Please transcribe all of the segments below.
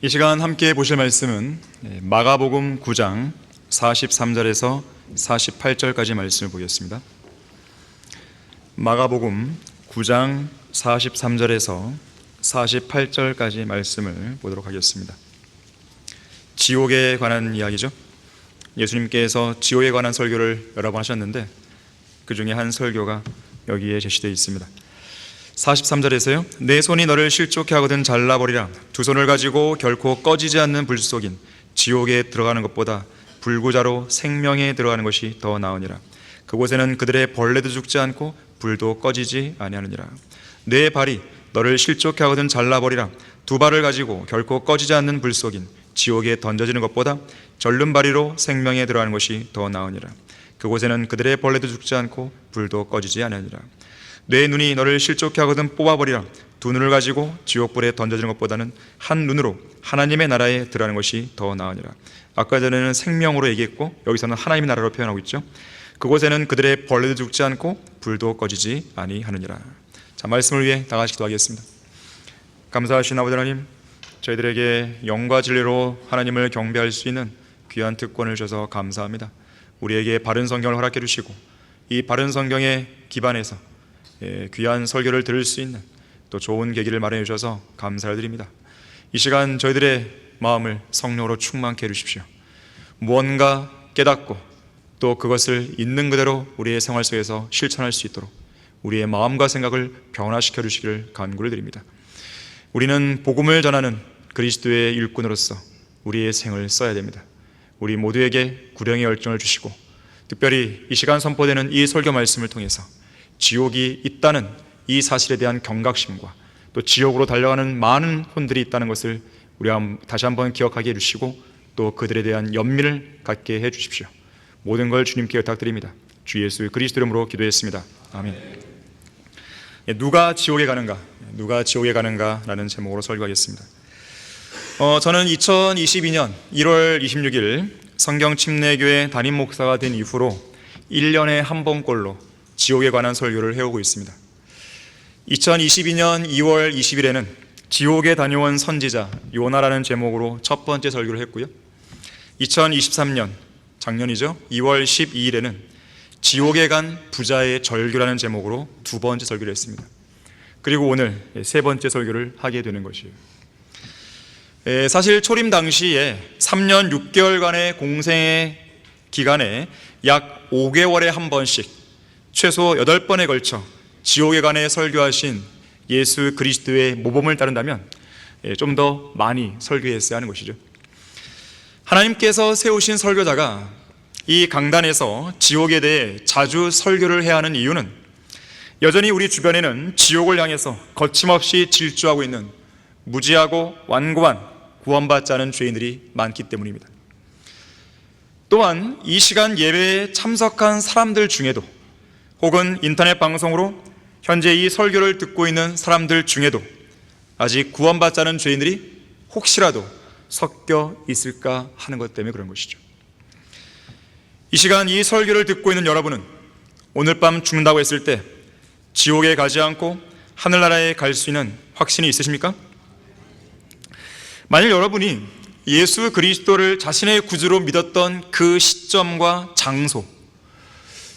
이 시간 함께 보실 말씀은 마가복음 9장 43절에서 48절까지 말씀을 보겠습니다. 마가복음 9장 43절에서 48절까지 말씀을 보도록 하겠습니다. 지옥에 관한 이야기죠. 예수님께서 지옥에 관한 설교를 여러 번 하셨는데 그 중에 한 설교가 여기에 제시되어 있습니다. 43절에서요, 내 손이 너를 실족해 하거든 잘라버리라. 두 손을 가지고 결코 꺼지지 않는 불 속인 지옥에 들어가는 것보다 불구자로 생명에 들어가는 것이 더 나으니라. 그곳에는 그들의 벌레도 죽지 않고 불도 꺼지지 아니하느니라. 내 발이 너를 실족해 하거든 잘라버리라. 두 발을 가지고 결코 꺼지지 않는 불 속인 지옥에 던져지는 것보다 절름발이로 생명에 들어가는 것이 더 나으니라. 그곳에는 그들의 벌레도 죽지 않고 불도 꺼지지 아니하니라. 내 눈이 너를 실족해 하거든 뽑아버리라. 두 눈을 가지고 지옥불에 던져지는 것보다는 한 눈으로 하나님의 나라에 들어가는 것이 더 나으니라. 아까 전에는 생명으로 얘기했고 여기서는 하나님의 나라로 표현하고 있죠. 그곳에는 그들의 벌레도 죽지 않고 불도 꺼지지 아니하느니라. 자, 말씀을 위해 다 같이 기도하겠습니다. 감사하신 아버지 하나님, 저희들에게 영과 진리로 하나님을 경배할 수 있는 귀한 특권을 주셔서 감사합니다. 우리에게 바른 성경을 허락해 주시고 이 바른 성경에 기반해서 귀한 설교를 들을 수 있는 또 좋은 계기를 마련해 주셔서 감사를 드립니다. 이 시간 저희들의 마음을 성령으로 충만케 해주십시오. 무언가 깨닫고 또 그것을 있는 그대로 우리의 생활 속에서 실천할 수 있도록 우리의 마음과 생각을 변화시켜 주시기를 간구를 드립니다. 우리는 복음을 전하는 그리스도의 일꾼으로서 우리의 생을 써야 됩니다. 우리 모두에게 구령의 열정을 주시고 특별히 이 시간 선포되는 이 설교 말씀을 통해서 지옥이 있다는 이 사실에 대한 경각심과 또 지옥으로 달려가는 많은 혼들이 있다는 것을 우리 다시 한번 기억하게 해주시고 또 그들에 대한 연민을 갖게 해주십시오. 모든 걸 주님께 부탁드립니다. 주 예수 그리스도 이름으로 기도했습니다. 아멘. 누가 지옥에 가는가? 누가 지옥에 가는가? 라는 제목으로 설교하겠습니다. 저는 2022년 1월 26일 성경침례교회 담임 목사가 된 이후로 1년에 한 번꼴로 지옥에 관한 설교를 해오고 있습니다. 2022년 2월 20일에는 지옥에 다녀온 선지자 요나라는 제목으로 첫 번째 설교를 했고요. 2023년 작년이죠. 2월 12일에는 지옥에 간 부자의 절규라는 제목으로 두 번째 설교를 했습니다. 그리고 오늘 세 번째 설교를 하게 되는 것이에요. 사실 초림 당시에 3년 6개월간의 공생의 기간에 약 5개월에 한 번씩 최소 8번에 걸쳐 지옥에 관해 설교하신 예수 그리스도의 모범을 따른다면 좀 더 많이 설교했어야 하는 것이죠. 하나님께서 세우신 설교자가 이 강단에서 지옥에 대해 자주 설교를 해야 하는 이유는 여전히 우리 주변에는 지옥을 향해서 거침없이 질주하고 있는 무지하고 완고한 구원받지 않은 죄인들이 많기 때문입니다. 또한 이 시간 예배에 참석한 사람들 중에도 혹은 인터넷 방송으로 현재 이 설교를 듣고 있는 사람들 중에도 아직 구원받지 않은 죄인들이 혹시라도 섞여 있을까 하는 것 때문에 그런 것이죠. 이 시간 이 설교를 듣고 있는 여러분은 오늘 밤 죽는다고 했을 때 지옥에 가지 않고 하늘나라에 갈 수 있는 확신이 있으십니까? 만일 여러분이 예수 그리스도를 자신의 구주로 믿었던 그 시점과 장소,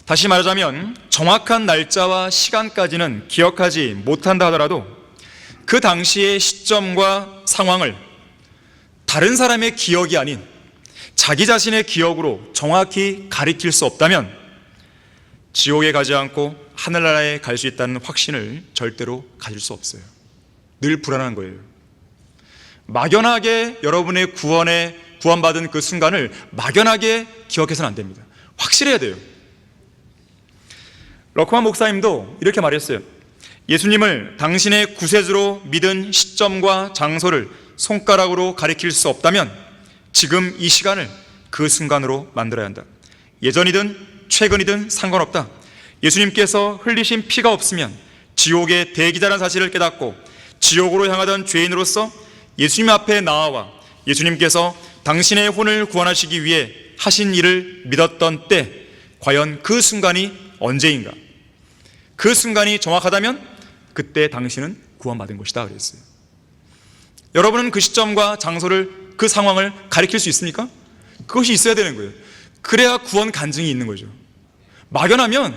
다시 말하자면 정확한 날짜와 시간까지는 기억하지 못한다 하더라도 그 당시의 시점과 상황을 다른 사람의 기억이 아닌 자기 자신의 기억으로 정확히 가리킬 수 없다면 지옥에 가지 않고 하늘나라에 갈 수 있다는 확신을 절대로 가질 수 없어요. 늘 불안한 거예요. 막연하게 여러분의 구원받은 그 순간을 막연하게 기억해서는 안 됩니다. 확실해야 돼요. 러크만 목사님도 이렇게 말했어요. 예수님을 당신의 구세주로 믿은 시점과 장소를 손가락으로 가리킬 수 없다면 지금 이 시간을 그 순간으로 만들어야 한다. 예전이든 최근이든 상관없다. 예수님께서 흘리신 피가 없으면 지옥의 대기자라는 사실을 깨닫고 지옥으로 향하던 죄인으로서 예수님 앞에 나아와 예수님께서 당신의 혼을 구원하시기 위해 하신 일을 믿었던 때 과연 그 순간이 언제인가? 그 순간이 정확하다면 그때 당신은 구원받은 것이다 그랬어요. 여러분은 그 시점과 장소를, 그 상황을 가리킬 수 있습니까? 그것이 있어야 되는 거예요. 그래야 구원 간증이 있는 거죠. 막연하면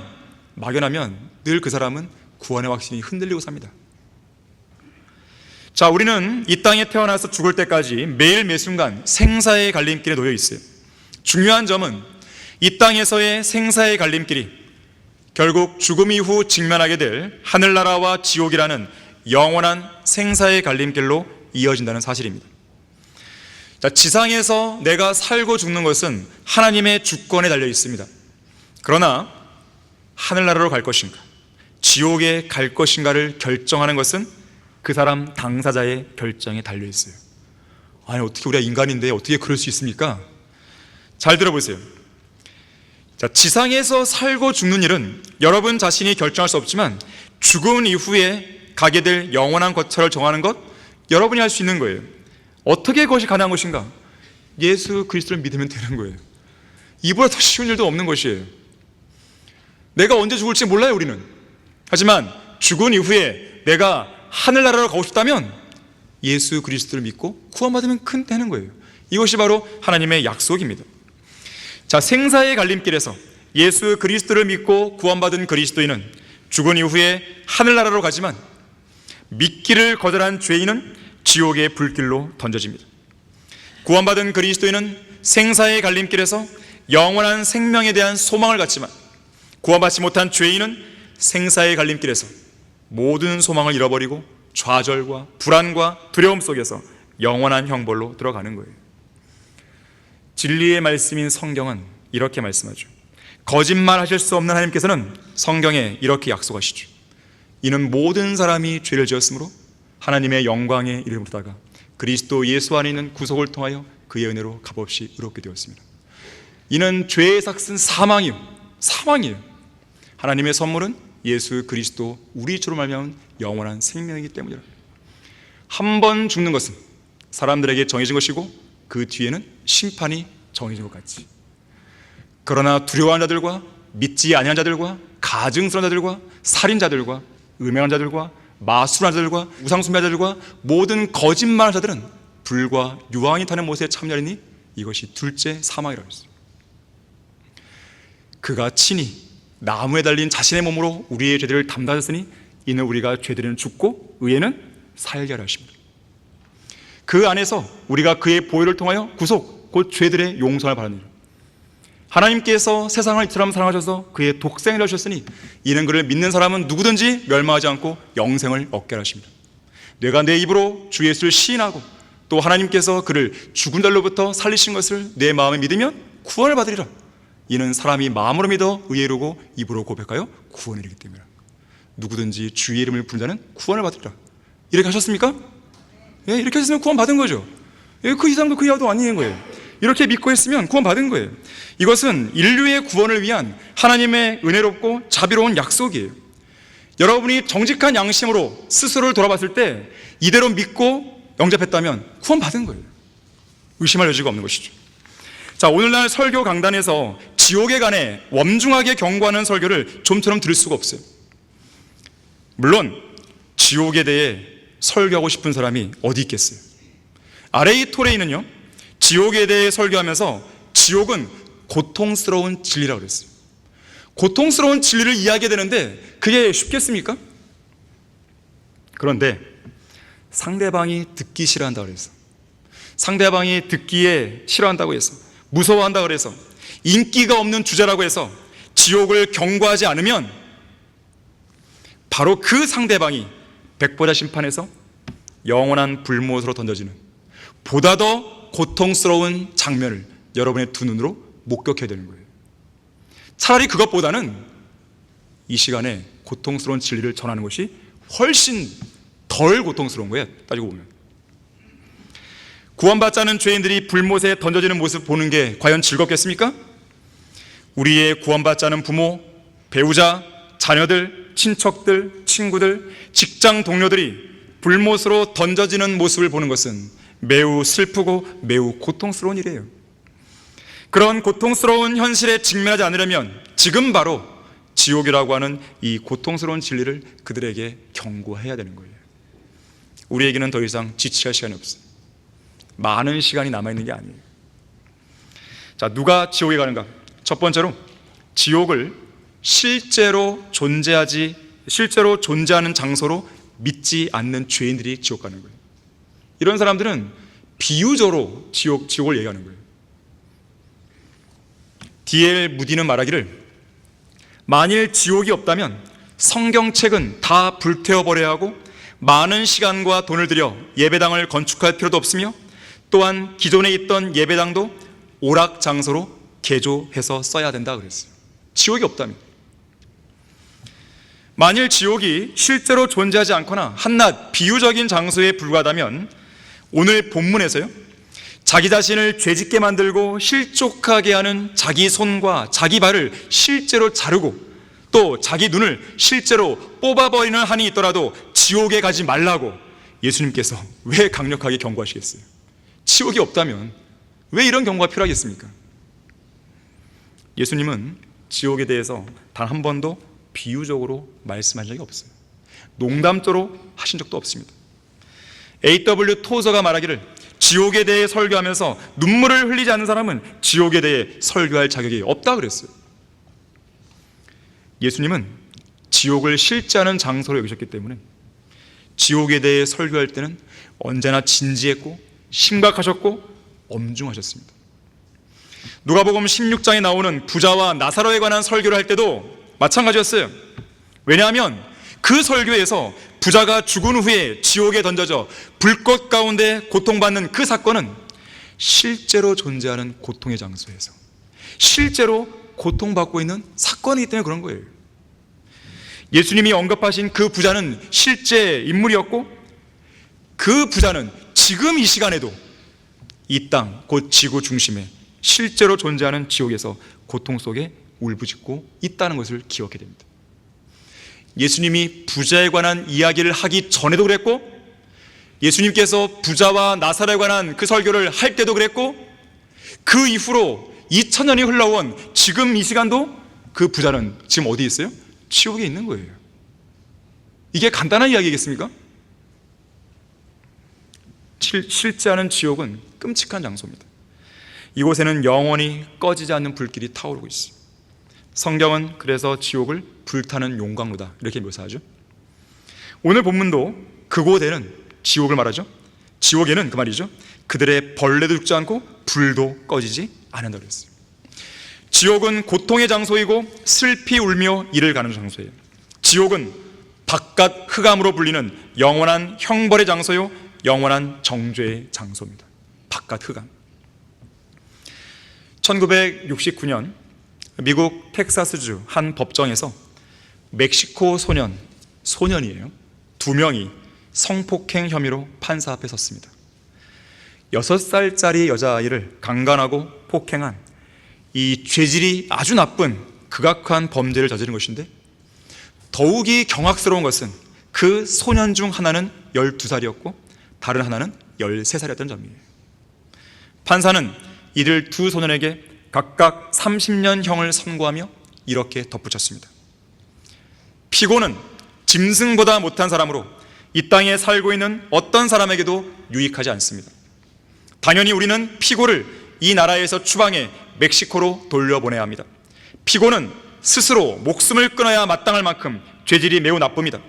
늘 그 사람은 구원의 확신이 흔들리고 삽니다. 자, 우리는 이 땅에 태어나서 죽을 때까지 매일 매순간 생사의 갈림길에 놓여 있어요. 중요한 점은 이 땅에서의 생사의 갈림길이 결국 죽음 이후 직면하게 될 하늘나라와 지옥이라는 영원한 생사의 갈림길로 이어진다는 사실입니다. 자, 지상에서 내가 살고 죽는 것은 하나님의 주권에 달려 있습니다. 그러나 하늘나라로 갈 것인가, 지옥에 갈 것인가를 결정하는 것은 그 사람 당사자의 결정에 달려 있어요. 아니, 어떻게 우리가 인간인데 어떻게 그럴 수 있습니까? 잘 들어보세요. 자, 지상에서 살고 죽는 일은 여러분 자신이 결정할 수 없지만 죽음 이후에 가게 될 영원한 거처를 정하는 것, 여러분이 할 수 있는 거예요. 어떻게 그것이 가능한 것인가? 예수 그리스도를 믿으면 되는 거예요. 이보다 더 쉬운 일도 없는 것이에요. 내가 언제 죽을지 몰라요, 우리는. 하지만 죽은 이후에 내가 하늘나라로 가고 싶다면 예수 그리스도를 믿고 구원받으면 되는 거예요. 이것이 바로 하나님의 약속입니다. 자, 생사의 갈림길에서 예수 그리스도를 믿고 구원받은 그리스도인은 죽은 이후에 하늘나라로 가지만 믿기를 거절한 죄인은 지옥의 불길로 던져집니다. 구원받은 그리스도인은 생사의 갈림길에서 영원한 생명에 대한 소망을 갖지만 구원받지 못한 죄인은 생사의 갈림길에서 모든 소망을 잃어버리고 좌절과 불안과 두려움 속에서 영원한 형벌로 들어가는 거예요. 진리의 말씀인 성경은 이렇게 말씀하죠. 거짓말하실 수 없는 하나님께서는 성경에 이렇게 약속하시죠. 이는 모든 사람이 죄를 지었으므로 하나님의 영광의 이름으로 다가 그리스도 예수 안에 있는 구속을 통하여 그의 은혜로 값없이 의롭게 되었습니다. 이는 죄의 삭은 사망이에요. 하나님의 선물은 예수 그리스도 우리 주로 말미암은 영원한 생명이기 때문이라. 한 번 죽는 것은 사람들에게 정해진 것이고 그 뒤에는 심판이 정해진 것 같지. 그러나 두려워하는 자들과 믿지 아니하는 자들과 가증스러운 자들과 살인자들과 음행한 자들과 마술한 자들과 우상숭배한 자들과 모든 거짓말하는 자들은 불과 유황이 타는 못에 참여하리니 이것이 둘째 사망이라고 했어요. 그가 친히 나무에 달린 자신의 몸으로 우리의 죄들을 담당하셨으니 이는 우리가 죄들은 죽고 의에는 살게 하려 하십니다. 그 안에서 우리가 그의 보혈을 통하여 구속, 곧 죄들의 용서를 받느니라. 하나님께서 세상을 이처럼 사랑하셔서 그의 독생을 주셨으니 이는 그를 믿는 사람은 누구든지 멸망하지 않고 영생을 얻게 하십니다. 내가 내 입으로 주 예수를 시인하고 또 하나님께서 그를 죽은 자로부터 살리신 것을 내 마음에 믿으면 구원을 받으리라. 이는 사람이 마음으로 믿어 의에 이르고 입으로 고백하여 구원을 이르기 때문이라. 누구든지 주의 이름을 부른 자는 구원을 받으리라. 이렇게 하셨습니까? 예, 이렇게 하셨으면 구원 받은 거죠. 예, 그 이상도 그 이하도 아닌 거예요. 이렇게 믿고 했으면 구원 받은 거예요. 이것은 인류의 구원을 위한 하나님의 은혜롭고 자비로운 약속이에요. 여러분이 정직한 양심으로 스스로를 돌아봤을 때 이대로 믿고 영접했다면 구원 받은 거예요. 의심할 여지가 없는 것이죠. 자, 오늘날 설교 강단에서 지옥에 관해 엄중하게 경고하는 설교를 좀처럼 들을 수가 없어요. 물론 지옥에 대해 설교하고 싶은 사람이 어디 있겠어요. R.A. 토레이는요, 지옥에 대해 설교하면서 지옥은 고통스러운 진리라고 그랬어요. 고통스러운 진리를 이야기해야 되는데 그게 쉽겠습니까? 그런데 상대방이 듣기 싫어한다고 그래서, 상대방이 듣기에 싫어한다고 해서, 무서워한다고 그래서, 인기가 없는 주제라고 해서 지옥을 경고하지 않으면 바로 그 상대방이 백보자 심판에서 영원한 불못으로 던져지는 보다 더 고통스러운 장면을 여러분의 두 눈으로 목격해야 되는 거예요. 차라리 그것보다는 이 시간에 고통스러운 진리를 전하는 것이 훨씬 덜 고통스러운 거예요. 따지고 보면 구원받지 않은 죄인들이 불못에 던져지는 모습 보는 게 과연 즐겁겠습니까? 우리의 구원받지 않은 부모, 배우자, 자녀들, 친척들, 친구들, 직장 동료들이 불못으로 던져지는 모습을 보는 것은 매우 슬프고 매우 고통스러운 일이에요. 그런 고통스러운 현실에 직면하지 않으려면 지금 바로 지옥이라고 하는 이 고통스러운 진리를 그들에게 경고해야 되는 거예요. 우리에게는 더 이상 지체할 시간이 없어요. 많은 시간이 남아있는 게 아니에요. 자, 누가 지옥에 가는가? 첫 번째로, 지옥을 실제로 존재하는 장소로 믿지 않는 죄인들이 지옥 가는 거예요. 이런 사람들은 비유적으로 지옥을 얘기하는 거예요. D.L. 무디는 말하기를, 만일 지옥이 없다면 성경책은 다 불태워버려야 하고 많은 시간과 돈을 들여 예배당을 건축할 필요도 없으며, 또한 기존에 있던 예배당도 오락 장소로 개조해서 써야 된다 그랬어요. 지옥이 없다면. 만일 지옥이 실제로 존재하지 않거나 한낱 비유적인 장소에 불과하다면 오늘 본문에서요, 자기 자신을 죄짓게 만들고 실족하게 하는 자기 손과 자기 발을 실제로 자르고 또 자기 눈을 실제로 뽑아버리는 한이 있더라도 지옥에 가지 말라고 예수님께서 왜 강력하게 경고하시겠어요? 지옥이 없다면 왜 이런 경고가 필요하겠습니까? 예수님은 지옥에 대해서 단 한 번도 비유적으로 말씀한 적이 없어요. 농담조로 하신 적도 없습니다. A.W. 토저가 말하기를, 지옥에 대해 설교하면서 눈물을 흘리지 않는 사람은 지옥에 대해 설교할 자격이 없다 그랬어요. 예수님은 지옥을 실제하는 장소로 여기셨기 때문에 지옥에 대해 설교할 때는 언제나 진지했고 심각하셨고 엄중하셨습니다. 누가복음 16장에 나오는 부자와 나사로에 관한 설교를 할 때도 마찬가지였어요. 왜냐하면 그 설교에서 부자가 죽은 후에 지옥에 던져져 불꽃 가운데 고통받는 그 사건은 실제로 존재하는 고통의 장소에서 실제로 고통받고 있는 사건이기 때문에 그런 거예요. 예수님이 언급하신 그 부자는 실제 인물이었고, 그 부자는 지금 이 시간에도 이 땅, 곧 지구 중심에 실제로 존재하는 지옥에서 고통 속에 울부짖고 있다는 것을 기억해야 됩니다. 예수님이 부자에 관한 이야기를 하기 전에도 그랬고, 예수님께서 부자와 나사로에 관한 그 설교를 할 때도 그랬고, 그 이후로 2000년이 흘러온 지금 이 시간도 그 부자는 지금 어디 있어요? 지옥에 있는 거예요. 이게 간단한 이야기겠습니까? 실제하는 지옥은 끔찍한 장소입니다. 이곳에는 영원히 꺼지지 않는 불길이 타오르고 있어요. 성경은 그래서 지옥을 불타는 용광로다 이렇게 묘사하죠. 오늘 본문도 그곳에는, 지옥을 말하죠. 지옥에는 그 말이죠, 그들의 벌레도 죽지 않고 불도 꺼지지 않는다 그랬어요. 지옥은 고통의 장소이고 슬피 울며 이를 가는 장소예요. 지옥은 바깥 흑암으로 불리는 영원한 형벌의 장소요, 영원한 정죄의 장소입니다. 바깥 흑암. 1969년 미국 텍사스주 한 법정에서 멕시코 소년이에요. 2명이 성폭행 혐의로 판사 앞에 섰습니다. 6살짜리 여자아이를 강간하고 폭행한 이 죄질이 아주 나쁜 극악한 범죄를 저지른 것인데, 더욱이 경악스러운 것은 그 소년 중 하나는 12살이었고 다른 하나는 13살이었던 점이에요. 판사는 이들 두 소년에게 각각 30년형을 선고하며 이렇게 덧붙였습니다. 피고는 짐승보다 못한 사람으로 이 땅에 살고 있는 어떤 사람에게도 유익하지 않습니다. 당연히 우리는 피고를 이 나라에서 추방해 멕시코로 돌려보내야 합니다. 피고는 스스로 목숨을 끊어야 마땅할 만큼 죄질이 매우 나쁩니다.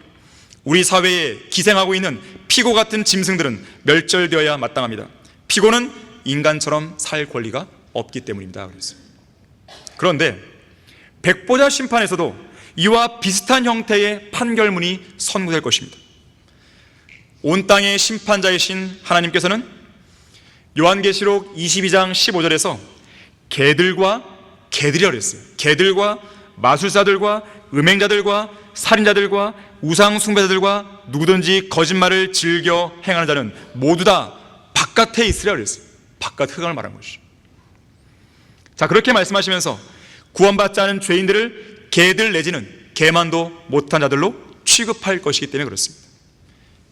우리 사회에 기생하고 있는 피고 같은 짐승들은 멸절되어야 마땅합니다. 피고는 인간처럼 살 권리가 없기 때문입니다. 그런데 백보자 심판에서도 이와 비슷한 형태의 판결문이 선고될 것입니다. 온 땅의 심판자이신 하나님께서는 요한계시록 22장 15절에서 개들이라 그랬어요. 개들과 마술사들과 음행자들과 살인자들과 우상 숭배자들과 누구든지 거짓말을 즐겨 행하는 자는 모두 다 바깥에 있으리라 그랬어요. 바깥 흑암을 말한 것이죠. 자, 그렇게 말씀하시면서 구원받지 않은 죄인들을 개들 내지는 개만도 못한 자들로 취급할 것이기 때문에 그렇습니다.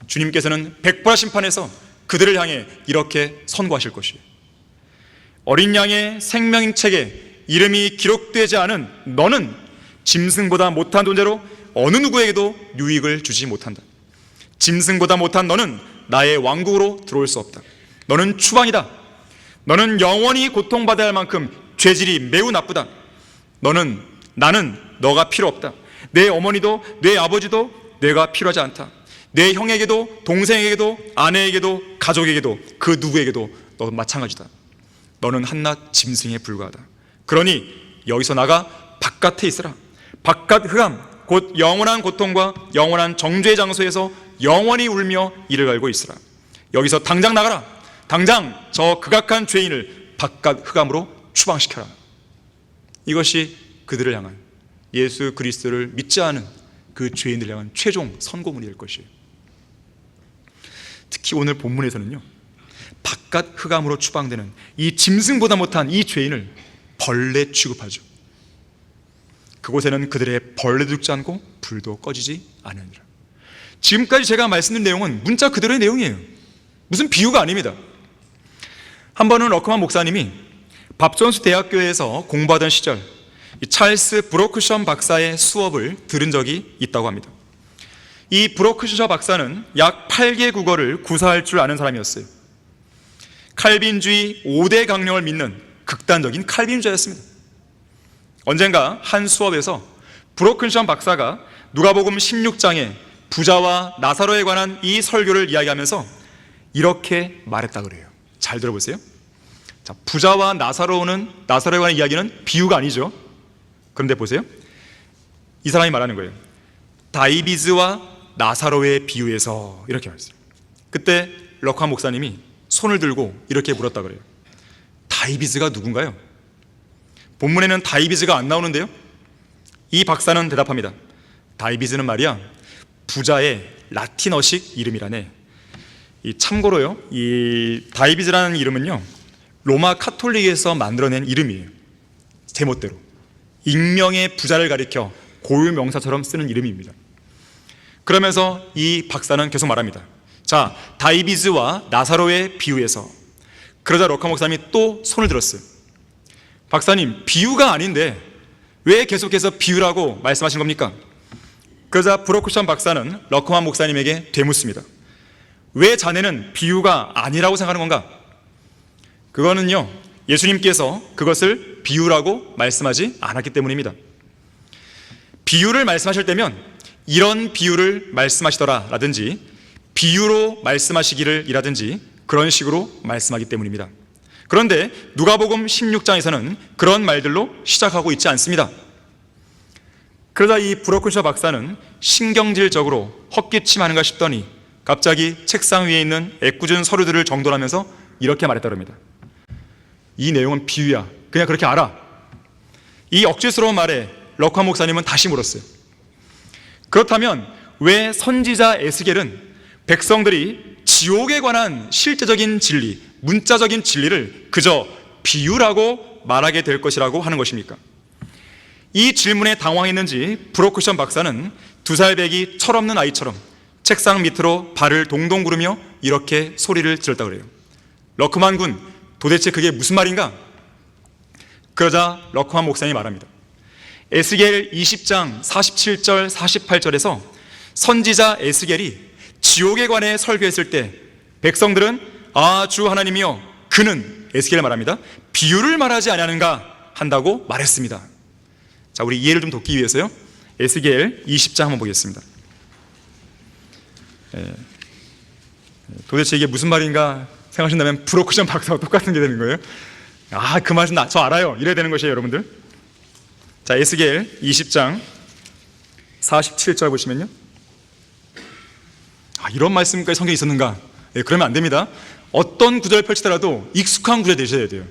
주님께서는 백보라 심판에서 그들을 향해 이렇게 선고하실 것이에요. 어린 양의 생명책에 이름이 기록되지 않은 너는 짐승보다 못한 존재로 어느 누구에게도 유익을 주지 못한다. 짐승보다 못한 너는 나의 왕국으로 들어올 수 없다. 너는 추방이다. 너는 영원히 고통받아야 할 만큼 죄질이 매우 나쁘다. 나는 너가 필요 없다. 내 어머니도 내 아버지도 내가 필요하지 않다. 내 형에게도 동생에게도 아내에게도 가족에게도 그 누구에게도 너 마찬가지다. 너는 한낱 짐승에 불과하다. 그러니 여기서 나가 바깥에 있으라. 바깥 흑암 곧 영원한 고통과 영원한 정죄의 장소에서 영원히 울며 이를 갈고 있으라. 여기서 당장 나가라. 당장 저 극악한 죄인을 바깥 흑암으로 추방시켜라. 이것이 그들을 향한, 예수 그리스도를 믿지 않은 그 죄인을 향한 최종 선고문이 될 것이에요. 특히 오늘 본문에서는요, 바깥 흑암으로 추방되는 이 짐승보다 못한 이 죄인을 벌레 취급하죠. 그곳에는 그들의 벌레도 죽지 않고 불도 꺼지지 않으니라. 지금까지 제가 말씀드린 내용은 문자 그대로의 내용이에요. 무슨 비유가 아닙니다. 한 번은 러커만 목사님이 밥존스 대학교에서 공부하던 시절 찰스 브로크셔 박사의 수업을 들은 적이 있다고 합니다. 이 브로크셔 박사는 약 8개 국어를 구사할 줄 아는 사람이었어요. 칼빈주의 5대 강령을 믿는 극단적인 칼빈주의자였습니다. 언젠가 한 수업에서 브로크셔 박사가 누가복음 16장에 부자와 나사로에 관한 이 설교를 이야기하면서 이렇게 말했다 그래요. 잘 들어보세요. 자, 부자와 나사로에 관한 이야기는 비유가 아니죠. 그런데 보세요. 이 사람이 말하는 거예요. 다이비즈와 나사로의 비유에서 이렇게 말했어요. 그때 럭한 목사님이 손을 들고 이렇게 물었다 그래요. 다이비즈가 누군가요? 본문에는 다이비즈가 안 나오는데요. 이 박사는 대답합니다. 다이비즈는 말이야 부자의 라틴어식 이름이라네. 참고로요, 이 다이비즈라는 이름은요 로마 카톨릭에서 만들어낸 이름이에요. 제멋대로 익명의 부자를 가리켜 고유 명사처럼 쓰는 이름입니다. 그러면서 이 박사는 계속 말합니다. 자, 다이비즈와 나사로의 비유에서. 그러자 럭하 목사님이 또 손을 들었어요. 박사님, 비유가 아닌데 왜 계속해서 비유라고 말씀하신 겁니까? 그러자 브로크션 박사는 러커만 목사님에게 되묻습니다. 왜 자네는 비유가 아니라고 생각하는 건가? 그거는요, 예수님께서 그것을 비유라고 말씀하지 않았기 때문입니다. 비유를 말씀하실 때면 이런 비유를 말씀하시더라 라든지 비유로 말씀하시기를 이라든지 그런 식으로 말씀하기 때문입니다. 그런데 누가복음 16장에서는 그런 말들로 시작하고 있지 않습니다. 그러자 이 브로크셔 박사는 신경질적으로 헛기침하는가 싶더니 갑자기 책상 위에 있는 애꿎은 서류들을 정돈하면서 이렇게 말했다고 합니다. 이 내용은 비유야. 그냥 그렇게 알아. 이 억지스러운 말에 럭하 목사님은 다시 물었어요. 그렇다면 왜 선지자 에스겔은 백성들이 지옥에 관한 실제적인 진리, 문자적인 진리를 그저 비유라고 말하게 될 것이라고 하는 것입니까? 이 질문에 당황했는지 브로크션 박사는 2살 배기 철없는 아이처럼 책상 밑으로 발을 동동 구르며 이렇게 소리를 질렀다고 그래요. 러크만 군, 도대체 그게 무슨 말인가? 그러자 러크만 목사님이 말합니다. 에스겔 20장 47절 48절에서 선지자 에스겔이 지옥에 관해 설교했을 때 백성들은 아, 주 하나님이여, 그는, 에스겔을 말합니다, 비유를 말하지 아니하는가 한다고 말했습니다. 자, 우리 이해를 좀 돕기 위해서요, 에스겔 20장 한번 보겠습니다. 도대체 이게 무슨 말인가 생각하신다면 브로크션 박사와 똑같은 게 되는 거예요. 아, 그 말은 저 알아요, 이래야 되는 것이에요, 여러분들. 자, 에스겔 20장 47절 보시면요, 아, 이런 말씀까지 성경에 있었는가? 그러면 안 됩니다. 어떤 구절을 펼치더라도 익숙한 구절 되셔야 돼요.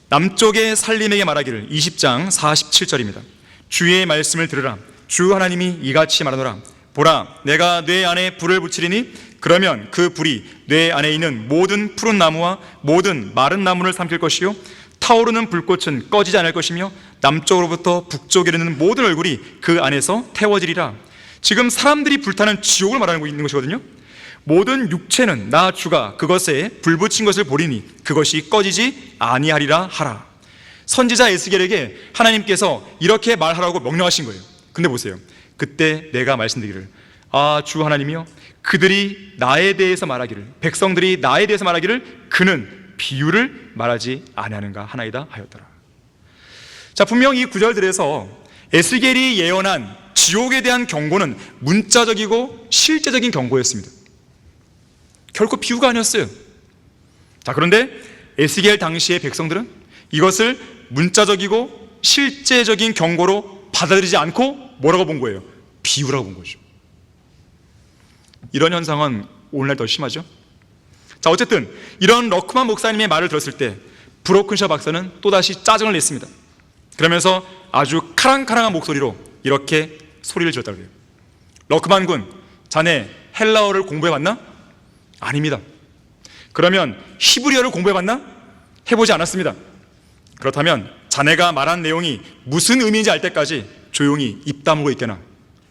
남쪽의 살림에게 말하기를, 20장 47절입니다. 주의 말씀을 들으라. 주 하나님이 이같이 말하노라. 보라, 내가 뇌 안에 불을 붙이리니 그러면 그 불이 뇌 안에 있는 모든 푸른 나무와 모든 마른 나무를 삼킬 것이요, 타오르는 불꽃은 꺼지지 않을 것이며 남쪽으로부터 북쪽에 이르는 모든 얼굴이 그 안에서 태워지리라. 지금 사람들이 불타는 지옥을 말하고 있는 것이거든요. 모든 육체는 나 주가 그것에 불 붙인 것을 보리니 그것이 꺼지지 아니하리라 하라. 선지자 에스겔에게 하나님께서 이렇게 말하라고 명령하신 거예요. 근데 보세요, 그때 내가 말씀드리기를, 아, 주 하나님이여, 그들이 나에 대해서 말하기를, 백성들이 나에 대해서 말하기를 그는 비유를 말하지 아니하는가 하나이다 하였더라. 자, 분명 이 구절들에서 에스겔이 예언한 지옥에 대한 경고는 문자적이고 실제적인 경고였습니다. 결코 비유가 아니었어요. 자, 그런데 에스겔 당시의 백성들은 이것을 문자적이고 실제적인 경고로 받아들이지 않고 뭐라고 본 거예요? 비유라고 본 거죠. 이런 현상은 오늘날 더 심하죠. 자, 어쨌든 이런 러크만 목사님의 말을 들었을 때 브로큰샤 박사는 또다시 짜증을 냈습니다. 그러면서 아주 카랑카랑한 목소리로 이렇게 소리를 질렀다고 해요. 러크만 군, 자네 헬라어를 공부해봤나? 아닙니다. 그러면 히브리어를 공부해봤나? 해보지 않았습니다. 그렇다면 자네가 말한 내용이 무슨 의미인지 알 때까지 조용히 입 다물고 있게나.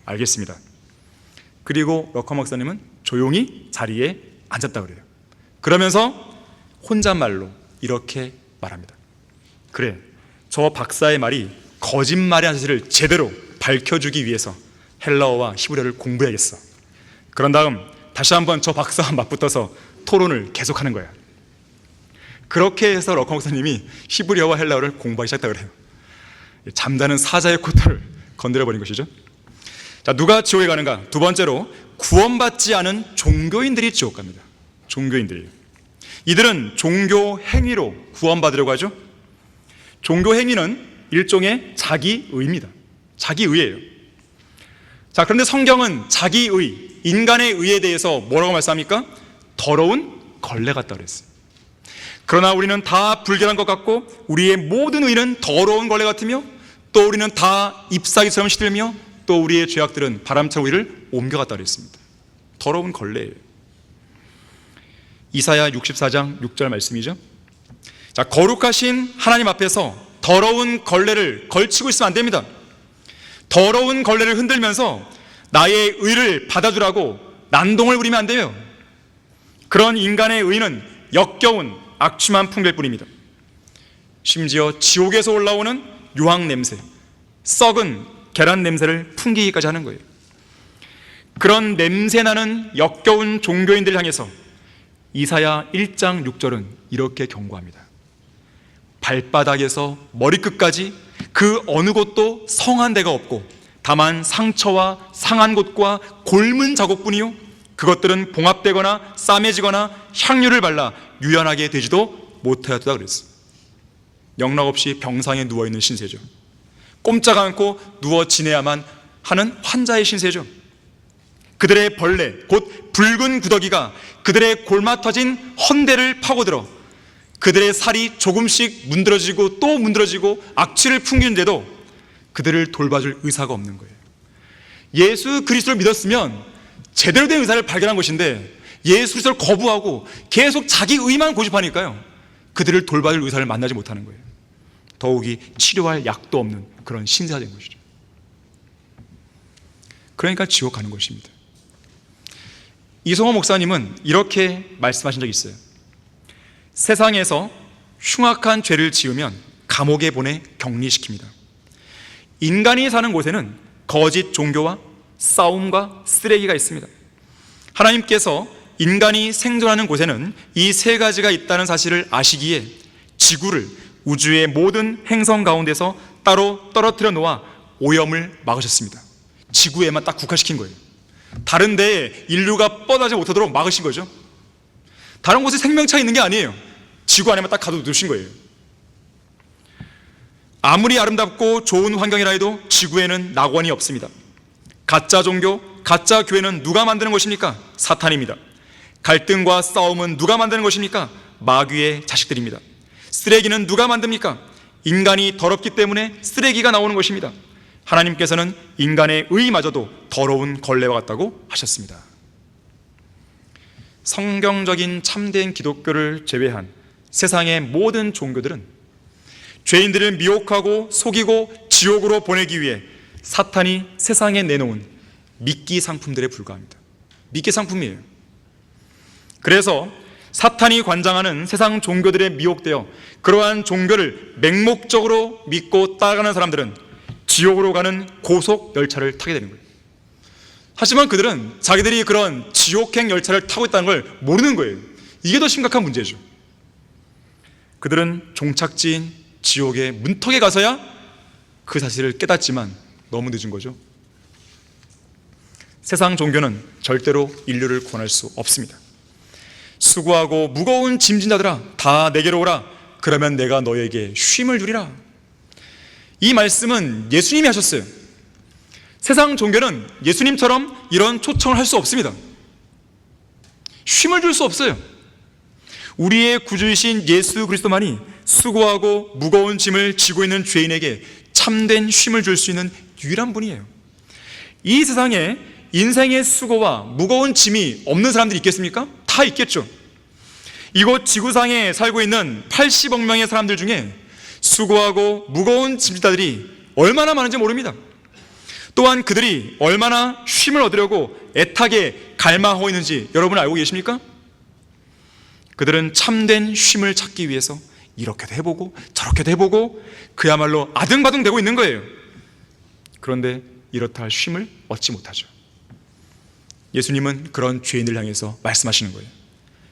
알겠습니다. 그리고 러커 목사님은 조용히 자리에 앉았다고 그래요. 그러면서 혼잣말로 이렇게 말합니다. 그래, 저 박사의 말이 거짓말이라는 사실을 제대로 밝혀주기 위해서 헬라어와 히브리어를 공부해야겠어. 그런 다음 다시 한번 저 박사와 맞붙어서 토론을 계속하는 거야. 그렇게 해서 러커 목사님이 히브리어와 헬라어를 공부하기 시작했다고 그래요. 잠자는 사자의 코털을 건드려버린 것이죠. 자, 누가 지옥에 가는가? 두 번째로 구원받지 않은 종교인들이 지옥 갑니다. 종교인들이. 이들은 종교 행위로 구원받으려고 하죠. 종교 행위는 일종의 자기의입니다. 자기의예요. 자, 그런데 성경은 자기의, 인간의 의에 대해서 뭐라고 말씀합니까? 더러운 걸레 같다고 그랬어요. 그러나 우리는 다 불결한 것 같고 우리의 모든 의는 더러운 걸레 같으며 또 우리는 다 잎사귀처럼 시들며 또 우리의 죄악들은 바람처럼 우리를 옮겨갔다고 그랬습니다. 더러운 걸레예요. 이사야 64장 6절 말씀이죠. 자, 거룩하신 하나님 앞에서 더러운 걸레를 걸치고 있으면 안 됩니다. 더러운 걸레를 흔들면서 나의 의를 받아주라고 난동을 부리면 안 돼요. 그런 인간의 의는 역겨운 악취만 풍길 뿐입니다. 심지어 지옥에서 올라오는 유황 냄새, 썩은 계란 냄새를 풍기기까지 하는 거예요. 그런 냄새나는 역겨운 종교인들을 향해서 이사야 1장 6절은 이렇게 경고합니다. 발바닥에서 머리끝까지 그 어느 곳도 성한 데가 없고 다만 상처와 상한 곳과 골문 자국뿐이요 그것들은 봉합되거나 싸매지거나 향유를 발라 유연하게 되지도 못하였다 그랬어요. 영락없이 병상에 누워있는 신세죠. 꼼짝 않고 누워 지내야만 하는 환자의 신세죠. 그들의 벌레, 곧 붉은 구더기가 그들의 골마 터진 헌대를 파고들어 그들의 살이 조금씩 문드러지고 또 문드러지고 악취를 풍기는데도 그들을 돌봐줄 의사가 없는 거예요. 예수 그리스도를 믿었으면 제대로 된 의사를 발견한 것인데 예수 그리스도를 거부하고 계속 자기 의만 고집하니까요, 그들을 돌봐줄 의사를 만나지 못하는 거예요. 더욱이 치료할 약도 없는 그런 신세가 된 것이죠. 그러니까 지옥 가는 것입니다. 이성호 목사님은 이렇게 말씀하신 적이 있어요. 세상에서 흉악한 죄를 지으면 감옥에 보내 격리시킵니다. 인간이 사는 곳에는 거짓 종교와 싸움과 쓰레기가 있습니다. 하나님께서 인간이 생존하는 곳에는 이 세 가지가 있다는 사실을 아시기에 지구를 우주의 모든 행성 가운데서 따로 떨어뜨려 놓아 오염을 막으셨습니다. 지구에만 딱 국한시킨 거예요. 다른 데에 인류가 뻗어나지 못하도록 막으신 거죠. 다른 곳에 생명체가 있는 게 아니에요. 지구 안에만 딱 가둬두신 거예요. 아무리 아름답고 좋은 환경이라 해도 지구에는 낙원이 없습니다. 가짜 종교, 가짜 교회는 누가 만드는 것입니까? 사탄입니다. 갈등과 싸움은 누가 만드는 것입니까? 마귀의 자식들입니다. 쓰레기는 누가 만듭니까? 인간이 더럽기 때문에 쓰레기가 나오는 것입니다. 하나님께서는 인간의 의마저도 더러운 걸레와 같다고 하셨습니다. 성경적인 참된 기독교를 제외한 세상의 모든 종교들은 죄인들을 미혹하고 속이고 지옥으로 보내기 위해 사탄이 세상에 내놓은 미끼 상품들에 불과합니다. 미끼 상품이에요. 그래서 사탄이 관장하는 세상 종교들에 미혹되어 그러한 종교를 맹목적으로 믿고 따라가는 사람들은 지옥으로 가는 고속 열차를 타게 되는 거예요. 하지만 그들은 자기들이 그런 지옥행 열차를 타고 있다는 걸 모르는 거예요. 이게 더 심각한 문제죠. 그들은 종착지인 지옥의 문턱에 가서야 그 사실을 깨닫지만 너무 늦은 거죠. 세상 종교는 절대로 인류를 구원할 수 없습니다. 수고하고 무거운 짐진 자들아 다 내게로 오라. 그러면 내가 너에게 쉼을 주리라. 이 말씀은 예수님이 하셨어요. 세상 종교는 예수님처럼 이런 초청을 할 수 없습니다. 쉼을 줄 수 없어요. 우리의 구주이신 예수 그리스도만이 수고하고 무거운 짐을 지고 있는 죄인에게 참된 쉼을 줄 수 있는 유일한 분이에요. 이 세상에 인생의 수고와 무거운 짐이 없는 사람들이 있겠습니까? 다 있겠죠. 이곳 지구상에 살고 있는 80억 명의 사람들 중에 수고하고 무거운 짐자들이 얼마나 많은지 모릅니다. 또한 그들이 얼마나 쉼을 얻으려고 애타게 갈망하고 있는지 여러분 알고 계십니까? 그들은 참된 쉼을 찾기 위해서 이렇게도 해보고 저렇게도 해보고 그야말로 아등바등되고 있는 거예요. 그런데 이렇다 할 쉼을 얻지 못하죠. 예수님은 그런 죄인들 향해서 말씀하시는 거예요.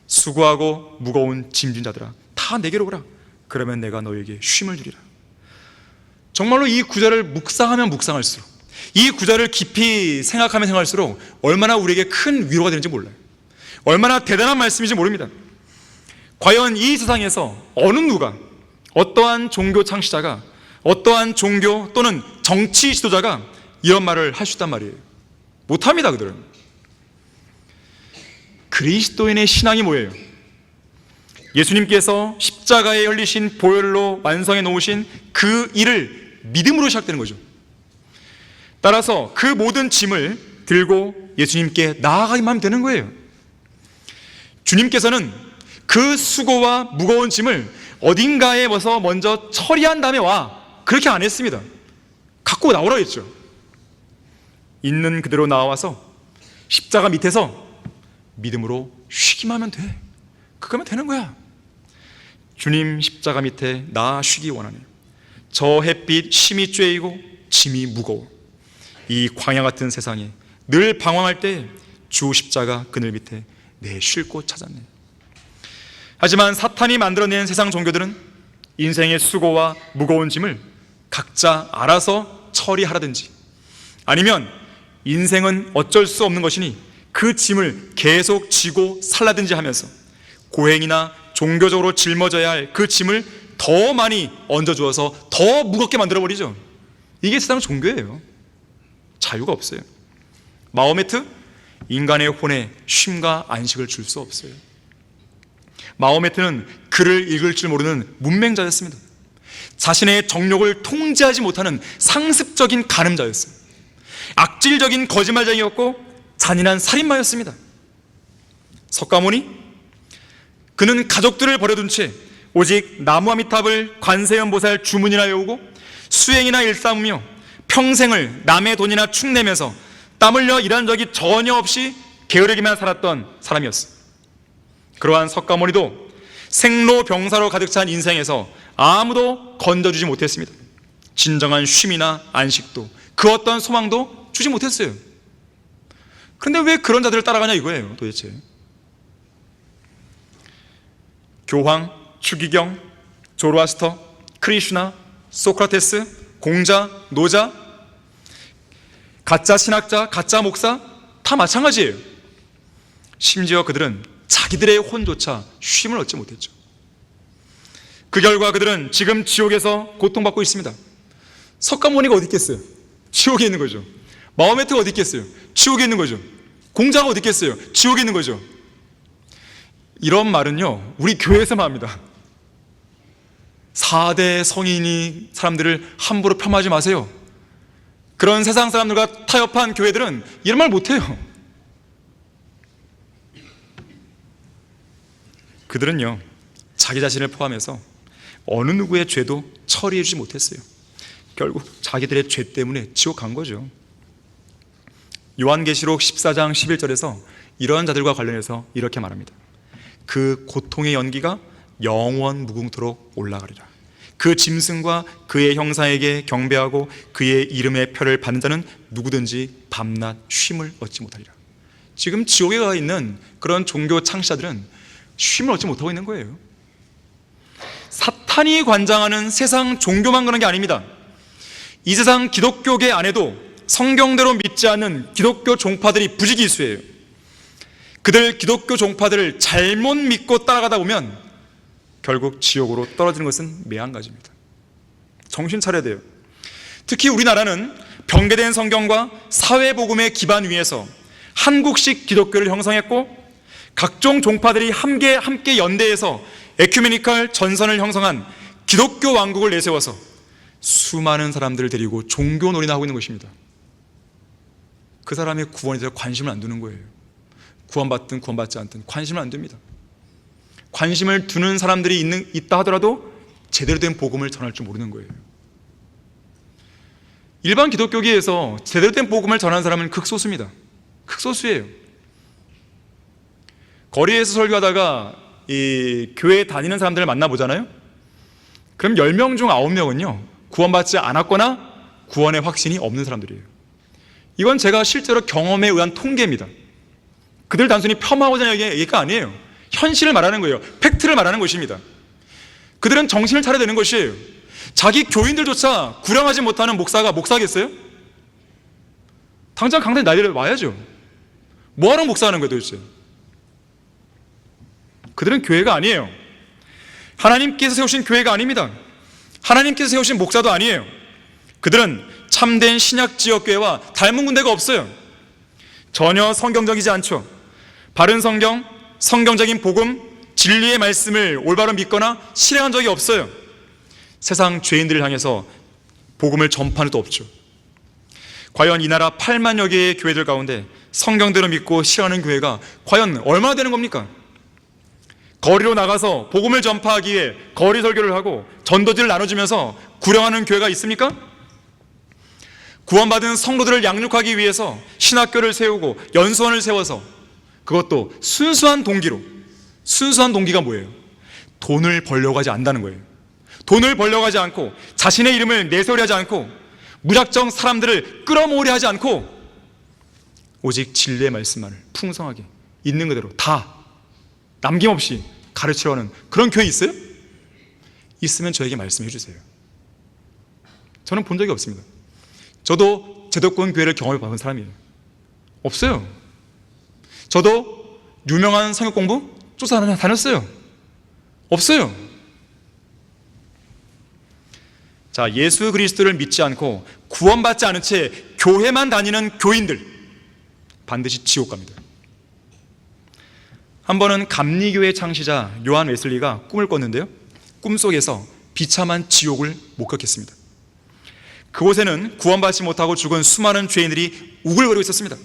수고하고 무거운 짐진 자들아 다 내게로 오라. 그러면 내가 너에게 쉼을 주리라. 정말로 이 구절을 묵상하면 묵상할수록, 이 구절을 깊이 생각하면 생각할수록 얼마나 우리에게 큰 위로가 되는지 몰라요. 얼마나 대단한 말씀인지 모릅니다. 과연 이 세상에서 어느 누가, 어떠한 종교 창시자가, 어떠한 종교 또는 정치 지도자가 이런 말을 할 수 있단 말이에요. 못합니다. 그들은. 그리스도인의 신앙이 뭐예요? 예수님께서 십자가에 흘리신 보혈로 완성해 놓으신 그 일을 믿음으로 시작되는 거죠. 따라서 그 모든 짐을 들고 예수님께 나아가기만 하면 되는 거예요. 주님께서는 그 수고와 무거운 짐을 어딘가에 먼저 처리한 다음에 와, 그렇게 안 했습니다. 갖고 나오라 했죠. 있는 그대로 나와서 십자가 밑에서 믿음으로 쉬기만 하면 돼. 그거면 되는 거야. 주님 십자가 밑에 나 쉬기 원하네요. 저 햇빛 심이 쬐이고 짐이 무거워. 이 광야 같은 세상에 늘 방황할 때 주 십자가 그늘 밑에 내 쉴 곳 찾았네. 하지만 사탄이 만들어낸 세상 종교들은 인생의 수고와 무거운 짐을 각자 알아서 처리하라든지, 아니면 인생은 어쩔 수 없는 것이니 그 짐을 계속 지고 살라든지 하면서 고행이나 종교적으로 짊어져야 할 그 짐을 더 많이 얹어주어서 더 무겁게 만들어버리죠. 이게 세상 종교예요. 자유가 없어요. 마호메트, 인간의 혼에 쉼과 안식을 줄 수 없어요. 마호메트는 글을 읽을 줄 모르는 문맹자였습니다. 자신의 정욕을 통제하지 못하는 상습적인 간음자였어요. 악질적인 거짓말쟁이였고 잔인한 살인마였습니다. 석가모니, 그는 가족들을 버려둔 채 오직 나무아미탑을 관세음보살 주문이나 외우고 수행이나 일삼으며 평생을 남의 돈이나 축내면서 땀 흘려 일한 적이 전혀 없이 게으르기만 살았던 사람이었어요. 그러한 석가모니도 생로병사로 가득 찬 인생에서 아무도 건져주지 못했습니다. 진정한 쉼이나 안식도, 그 어떤 소망도 주지 못했어요. 그런데 왜 그런 자들을 따라가냐 이거예요, 도대체. 교황, 추기경, 조로아스터, 크리슈나, 소크라테스, 공자, 노자, 가짜 신학자, 가짜 목사 다 마찬가지예요. 심지어 그들은 자기들의 혼조차 쉼을 얻지 못했죠. 그 결과 그들은 지금 지옥에서 고통받고 있습니다. 석가모니가 어디 있겠어요? 지옥에 있는 거죠. 마호메트가 어디 있겠어요? 지옥에 있는 거죠. 공자가 어디 있겠어요? 지옥에 있는 거죠. 이런 말은요, 우리 교회에서만 합니다. 4대 성인이 사람들을 함부로 폄하하지 마세요. 그런 세상 사람들과 타협한 교회들은 이런 말 못해요. 그들은요, 자기 자신을 포함해서 어느 누구의 죄도 처리해 주지 못했어요. 결국 자기들의 죄 때문에 지옥 간 거죠. 요한계시록 14장 11절에서 이러한 자들과 관련해서 이렇게 말합니다. 그 고통의 연기가 영원 무궁토록 올라가리라. 그 짐승과 그의 형상에게 경배하고 그의 이름의 표를 받는 자는 누구든지 밤낮 쉼을 얻지 못하리라. 지금 지옥에 가 있는 그런 종교 창시자들은 쉼을 얻지 못하고 있는 거예요. 사탄이 관장하는 세상 종교만 그런 게 아닙니다. 이 세상 기독교계 안에도 성경대로 믿지 않는 기독교 종파들이 부지기수예요. 그들 기독교 종파들을 잘못 믿고 따라가다 보면 결국 지옥으로 떨어지는 것은 매한가지입니다. 정신 차려야 돼요. 특히 우리나라는 병개된 성경과 사회복음의 기반 위에서 한국식 기독교를 형성했고, 각종 종파들이 함께 연대해서 에큐메니컬 전선을 형성한 기독교 왕국을 내세워서 수많은 사람들을 데리고 종교 놀이나 하고 있는 것입니다. 그 사람의 구원에 대해서 관심을 안 두는 거예요. 구원받든 구원받지 않든 관심을 안 둡니다. 관심을 두는 사람들이 있다 하더라도 제대로 된 복음을 전할 줄 모르는 거예요. 일반 기독교계에서 제대로 된 복음을 전하는 사람은 극소수입니다. 극소수예요. 거리에서 설교하다가 이 교회에 다니는 사람들을 만나보잖아요. 그럼 10명 중 9명은요 구원받지 않았거나 구원의 확신이 없는 사람들이에요. 이건 제가 실제로 경험에 의한 통계입니다. 그들 단순히 폄하하고자 하는 얘기가 아니에요. 현실을 말하는 거예요. 팩트를 말하는 것입니다. 그들은 정신을 차려야 되는 것이에요. 자기 교인들조차 구량하지 못하는 목사가 목사겠어요? 당장 강단에 내려와야죠. 뭐하러 목사하는 거예요 도대체? 그들은 교회가 아니에요. 하나님께서 세우신 교회가 아닙니다. 하나님께서 세우신 목사도 아니에요. 그들은 참된 신약지역교회와 닮은 군데가 없어요. 전혀 성경적이지 않죠. 바른 성경, 성경적인 복음, 진리의 말씀을 올바로 믿거나 실행한 적이 없어요. 세상 죄인들을 향해서 복음을 전파한 것도 없죠. 과연 이 나라 8만여 개의 교회들 가운데 성경대로 믿고 실행하는 교회가 과연 얼마나 되는 겁니까? 거리로 나가서 복음을 전파하기 위해 거리 설교를 하고 전도지를 나눠주면서 구령하는 교회가 있습니까? 구원받은 성도들을 양육하기 위해서 신학교를 세우고 연수원을 세워서, 그것도 순수한 동기로, 순수한 동기가 뭐예요? 돈을 벌려고 하지 않는다는 거예요. 돈을 벌려고 하지 않고, 자신의 이름을 내세우려 하지 않고, 무작정 사람들을 끌어모으려 하지 않고, 오직 진리의 말씀만을 풍성하게 있는 그대로 다 남김없이 가르치려 하는 그런 교회 있어요? 있으면 저에게 말씀해 주세요. 저는 본 적이 없습니다. 저도 제도권 교회를 경험해 본 사람이에요. 없어요. 저도 유명한 성역 공부 쫓아다녔어요. 없어요. 자, 예수 그리스도를 믿지 않고 구원받지 않은 채 교회만 다니는 교인들, 반드시 지옥 갑니다. 한 번은 감리교회 창시자 요한 웨슬리가 꿈을 꿨는데요, 꿈속에서 비참한 지옥을 목격했습니다. 그곳에는 구원받지 못하고 죽은 수많은 죄인들이 우글거리고 있었습니다.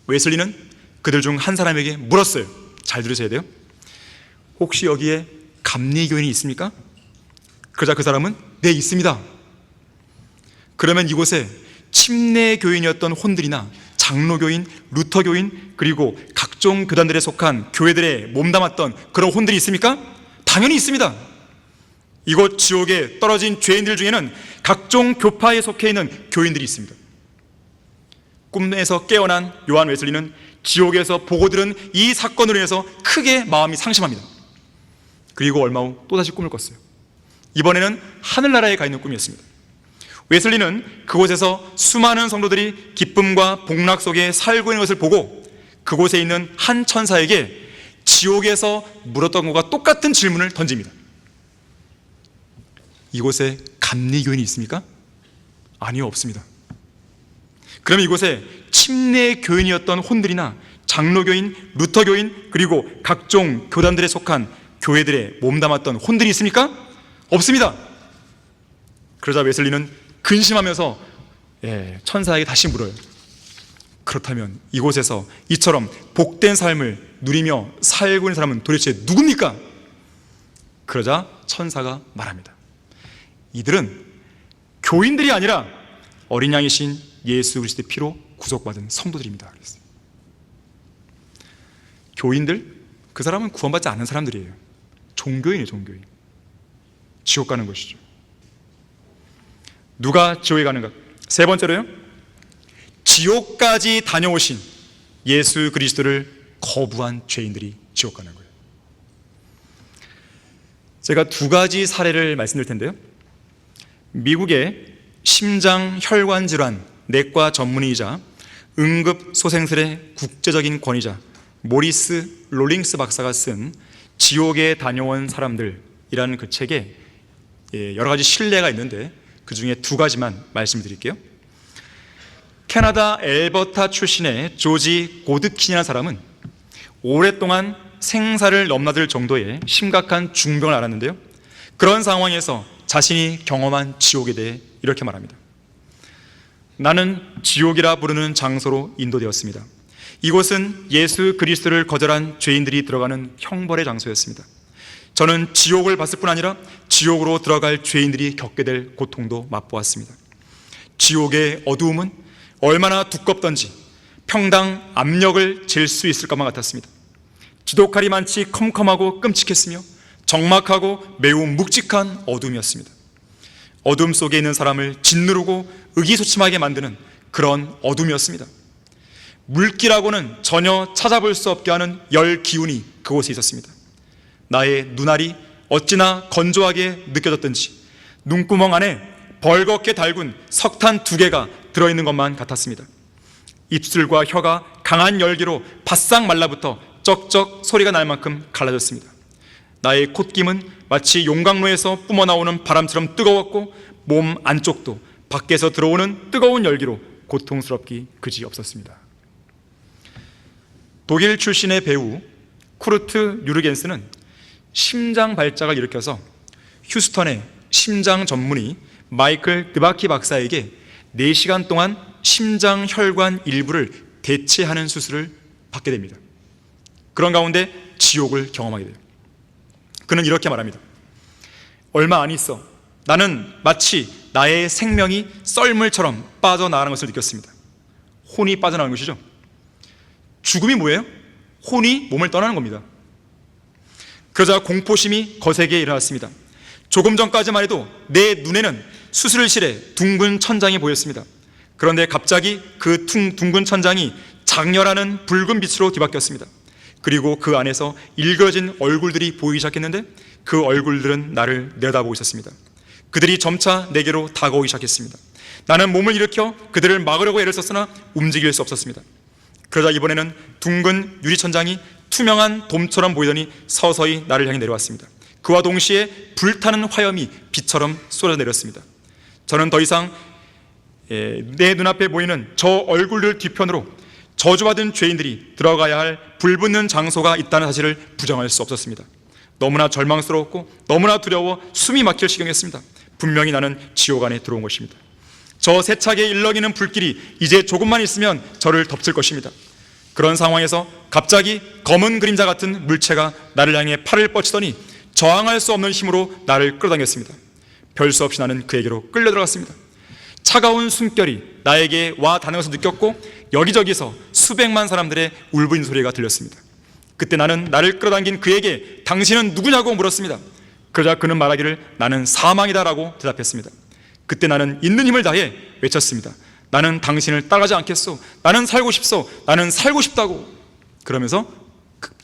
웨슬리는 그들 중 한 사람에게 물었어요. 잘 들으셔야 돼요. 혹시 여기에 감리교인이 있습니까? 그러자 그 사람은 네, 있습니다. 그러면 이곳에 침례교인이었던 혼들이나 장로교인, 루터교인, 그리고 각종 교단들에 속한 교회들에 몸담았던 그런 혼들이 있습니까? 당연히 있습니다. 이곳 지옥에 떨어진 죄인들 중에는 각종 교파에 속해 있는 교인들이 있습니다. 꿈에서 깨어난 요한 웨슬리는 지옥에서 보고 들은 이 사건으로 인해서 크게 마음이 상심합니다. 그리고 얼마 후 또다시 꿈을 꿨어요. 이번에는 하늘나라에 가 있는 꿈이었습니다. 웨슬리는 그곳에서 수많은 성도들이 기쁨과 복락 속에 살고 있는 것을 보고 그곳에 있는 한 천사에게 지옥에서 물었던 것과 똑같은 질문을 던집니다. 이곳에 감리교인이 있습니까? 아니요, 없습니다. 그럼 이곳에 침례교인이었던 혼들이나 장로교인, 루터교인, 그리고 각종 교단들에 속한 교회들에 몸담았던 혼들이 있습니까? 없습니다. 그러자 웨슬리는 근심하면서 천사에게 다시 물어요. 그렇다면 이곳에서 이처럼 복된 삶을 누리며 살고 있는 사람은 도대체 누굽니까? 그러자 천사가 말합니다. 이들은 교인들이 아니라 어린 양이신 예수 그리스도의 피로 구속받은 성도들입니다. 그랬어요. 교인들? 그 사람은 구원받지 않은 사람들이에요. 종교인이에요, 종교인. 지옥 가는 것이죠. 누가 지옥에 가는가? 세 번째로요, 지옥까지 다녀오신 예수 그리스도를 거부한 죄인들이 지옥 가는 거예요. 제가 두 가지 사례를 말씀드릴 텐데요, 미국의 심장 혈관 질환 내과 전문의이자 응급소생술의 국제적인 권위자 모리스 롤링스 박사가 쓴 지옥에 다녀온 사람들이라는 그 책에 여러 가지 신뢰가 있는데 그 중에 두 가지만 말씀드릴게요. 캐나다 엘버타 출신의 조지 고드킨이라는 사람은 오랫동안 생사를 넘나들 정도의 심각한 중병을 앓았는데요, 그런 상황에서 자신이 경험한 지옥에 대해 이렇게 말합니다. 나는 지옥이라 부르는 장소로 인도되었습니다. 이곳은 예수 그리스도를 거절한 죄인들이 들어가는 형벌의 장소였습니다. 저는 지옥을 봤을 뿐 아니라 지옥으로 들어갈 죄인들이 겪게 될 고통도 맛보았습니다. 지옥의 어두움은 얼마나 두껍던지 평당 압력을 잴 수 있을 것만 같았습니다. 지독하리 많지 컴컴하고 끔찍했으며 적막하고 매우 묵직한 어둠이었습니다. 어둠 속에 있는 사람을 짓누르고 의기소침하게 만드는 그런 어둠이었습니다. 물기라고는 전혀 찾아볼 수 없게 하는 열 기운이 그곳에 있었습니다. 나의 눈알이 어찌나 건조하게 느껴졌던지 눈구멍 안에 벌겋게 달군 석탄 2개가 들어있는 것만 같았습니다. 입술과 혀가 강한 열기로 바싹 말라붙어 쩍쩍 소리가 날 만큼 갈라졌습니다. 나의 콧김은 마치 용광로에서 뿜어나오는 바람처럼 뜨거웠고 몸 안쪽도 밖에서 들어오는 뜨거운 열기로 고통스럽기 그지 없었습니다. 독일 출신의 배우 쿠르트 유르겐스는 심장 발작을 일으켜서 휴스턴의 심장 전문의 마이클 드바키 박사에게 4시간 동안 심장 혈관 일부를 대체하는 수술을 받게 됩니다. 그런 가운데 지옥을 경험하게 돼요. 그는 이렇게 말합니다. 얼마 안 있어 나는 마치 나의 생명이 썰물처럼 빠져나가는 것을 느꼈습니다. 혼이 빠져나가는 것이죠. 죽음이 뭐예요? 혼이 몸을 떠나는 겁니다. 그러자 공포심이 거세게 일어났습니다. 조금 전까지만 해도 내 눈에는 수술실에 둥근 천장이 보였습니다. 그런데 갑자기 그 둥근 천장이 장렬하는 붉은 빛으로 뒤바뀌었습니다. 그리고 그 안에서 일그러진 얼굴들이 보이기 시작했는데 그 얼굴들은 나를 내다보고 있었습니다. 그들이 점차 내게로 다가오기 시작했습니다. 나는 몸을 일으켜 그들을 막으려고 애를 썼으나 움직일 수 없었습니다. 그러자 이번에는 둥근 유리천장이 투명한 돔처럼 보이더니 서서히 나를 향해 내려왔습니다. 그와 동시에 불타는 화염이 빛처럼 쏟아져 내렸습니다. 저는 더 이상 내 눈앞에 보이는 저 얼굴들 뒤편으로 저주받은 죄인들이 들어가야 할 불붙는 장소가 있다는 사실을 부정할 수 없었습니다. 너무나 절망스러웠고 너무나 두려워 숨이 막힐 지경이었습니다. 분명히 나는 지옥 안에 들어온 것입니다. 저 세차게 일렁이는 불길이 이제 조금만 있으면 저를 덮칠 것입니다. 그런 상황에서 갑자기 검은 그림자 같은 물체가 나를 향해 팔을 뻗치더니 저항할 수 없는 힘으로 나를 끌어당겼습니다. 별 수 없이 나는 그에게로 끌려 들어갔습니다. 차가운 숨결이 나에게 와 닿는 것을 느꼈고 여기저기서 수백만 사람들의 울부짖는 소리가 들렸습니다. 그때 나는 나를 끌어당긴 그에게 당신은 누구냐고 물었습니다. 그러자 그는 말하기를 나는 사망이다라고 대답했습니다. 그때 나는 있는 힘을 다해 외쳤습니다. 나는 당신을 따라가지 않겠소. 나는 살고 싶소. 나는 살고 싶다고. 그러면서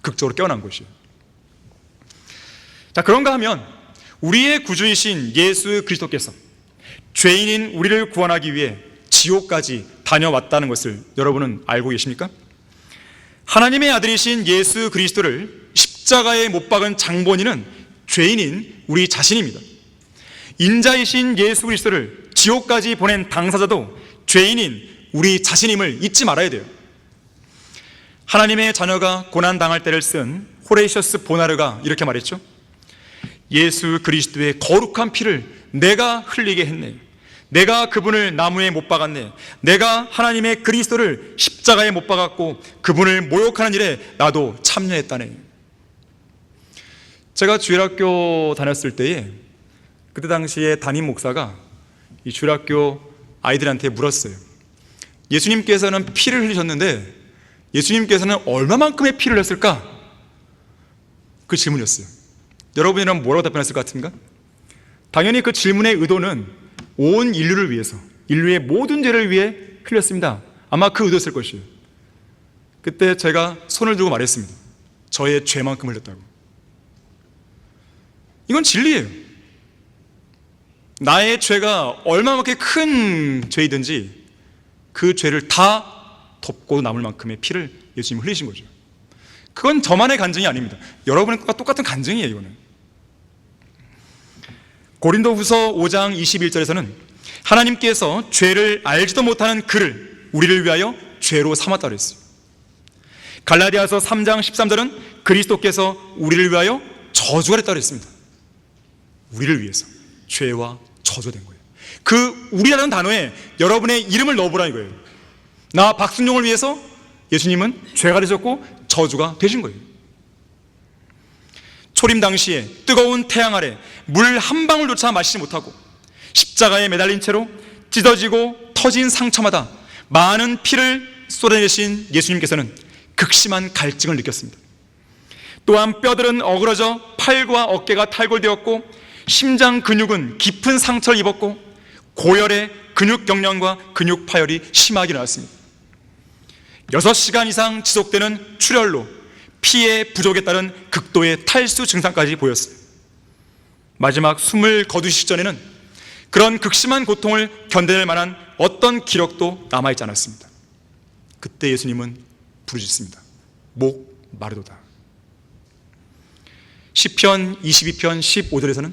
극적으로 깨어난 것이에요. 자, 그런가 하면 우리의 구주이신 예수 그리스도께서 죄인인 우리를 구원하기 위해 지옥까지 다녀왔다는 것을 여러분은 알고 계십니까? 하나님의 아들이신 예수 그리스도를 십자가에 못 박은 장본인은 죄인인 우리 자신입니다. 인자이신 예수 그리스도를 지옥까지 보낸 당사자도 죄인인 우리 자신임을 잊지 말아야 돼요. 하나님의 자녀가 고난당할 때를 쓴 호레이셔스 보나르가 이렇게 말했죠. 예수 그리스도의 거룩한 피를 내가 흘리게 했네. 내가 그분을 나무에 못 박았네. 내가 하나님의 그리스도를 십자가에 못 박았고 그분을 모욕하는 일에 나도 참여했다네. 제가 주일학교 다녔을 때에 그때 당시에 담임 목사가 이 주일학교 아이들한테 물었어요. 예수님께서는 피를 흘리셨는데 예수님께서는 얼마만큼의 피를 흘렸을까? 그 질문이었어요. 여러분이라면 뭐라고 답변했을 것 같습니까? 당연히 그 질문의 의도는 온 인류를 위해서, 인류의 모든 죄를 위해 흘렸습니다. 아마 그 의도였을 것이에요. 그때 제가 손을 들고 말했습니다. 저의 죄만큼 흘렸다고. 이건 진리예요. 나의 죄가 얼마만큼 큰 죄이든지 그 죄를 다 덮고 남을 만큼의 피를 예수님이 흘리신 거죠. 그건 저만의 간증이 아닙니다. 여러분과 똑같은 간증이에요. 이거는 고린도후서 5장 21절에서는 하나님께서 죄를 알지도 못하는 그를 우리를 위하여 죄로 삼았다고 했어요. 갈라디아서 3장 13절은 그리스도께서 우리를 위하여 저주가 됐다고 했습니다. 우리를 위해서 죄와 저주가 된 거예요. 그 우리라는 단어에 여러분의 이름을 넣어보라 이거예요. 나 박순용을 위해서 예수님은 죄가 되셨고 저주가 되신 거예요. 초림 당시에 뜨거운 태양 아래 물 한 방울조차 마시지 못하고 십자가에 매달린 채로 찢어지고 터진 상처마다 많은 피를 쏟아내신 예수님께서는 극심한 갈증을 느꼈습니다. 또한 뼈들은 어그러져 팔과 어깨가 탈골되었고 심장 근육은 깊은 상처를 입었고 고열의 근육 경련과 근육 파열이 심하게 일어났습니다. 6시간 이상 지속되는 출혈로 피의 부족에 따른 극도의 탈수 증상까지 보였어요. 마지막 숨을 거두시기 직전에는 그런 극심한 고통을 견뎌낼 만한 어떤 기력도 남아있지 않았습니다. 그때 예수님은 부르짖습니다. 목 마르도다. 시편 22편 15절에서는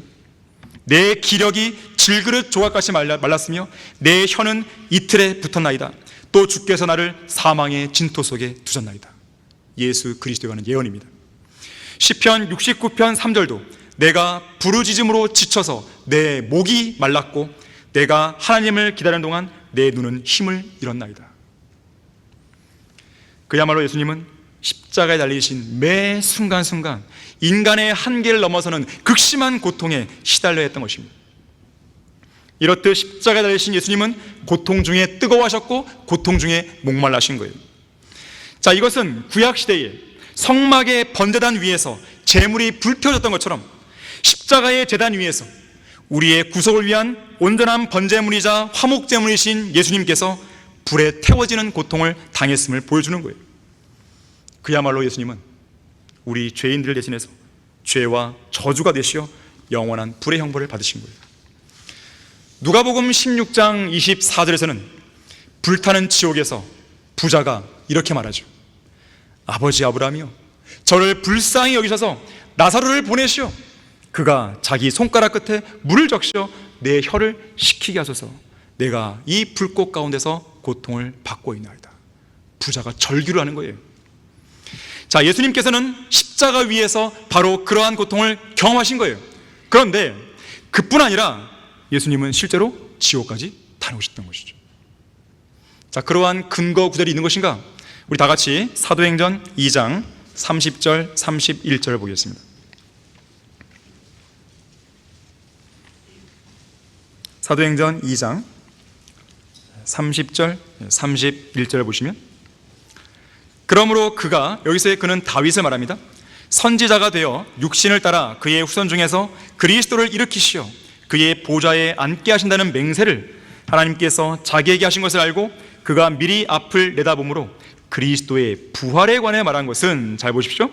내 기력이 질그릇 조각같이 말랐으며 내 혀는 이틀에 붙었나이다. 또 주께서 나를 사망의 진토 속에 두셨나이다. 예수 그리스도에 관한 예언입니다. 시편 69편 3절도 내가 부르짖음으로 지쳐서 내 목이 말랐고 내가 하나님을 기다리는 동안 내 눈은 힘을 잃었나이다. 그야말로 예수님은 십자가에 달리신 매 순간순간 인간의 한계를 넘어서는 극심한 고통에 시달려야 했던 것입니다. 이렇듯 십자가에 달리신 예수님은 고통 중에 뜨거워하셨고 고통 중에 목말라신 거예요. 자, 이것은 구약시대에 성막의 번제단 위에서 제물이 불태워졌던 것처럼 십자가의 제단 위에서 우리의 구속을 위한 온전한 번제물이자 화목제물이신 예수님께서 불에 태워지는 고통을 당했음을 보여주는 거예요. 그야말로 예수님은 우리 죄인들을 대신해서 죄와 저주가 되시어 영원한 불의 형벌을 받으신 거예요. 누가복음 16장 24절에서는 불타는 지옥에서 부자가 이렇게 말하죠. 아버지 아브라함이여, 저를 불쌍히 여기셔서 나사로를 보내시오. 그가 자기 손가락 끝에 물을 적셔 내 혀를 식히게 하소서. 내가 이 불꽃 가운데서 고통을 받고 있나이다. 부자가 절규를 하는 거예요. 자, 예수님께서는 십자가 위에서 바로 그러한 고통을 경험하신 거예요. 그런데 그뿐 아니라 예수님은 실제로 지옥까지 다녀오셨던 것이죠. 자, 그러한 근거 구절이 있는 것인가? 우리 다 같이 사도행전 2장 30절 31절을 보겠습니다. 사도행전 2장 30절 31절을 보시면, 그러므로 그가, 여기서의 그는 다윗을 말합니다. 선지자가 되어 육신을 따라 그의 후손 중에서 그리스도를 일으키시어 그의 보좌에 앉게 하신다는 맹세를 하나님께서 자기에게 하신 것을 알고 그가 미리 앞을 내다보므로 그리스도의 부활에 관해 말한 것은, 잘 보십시오,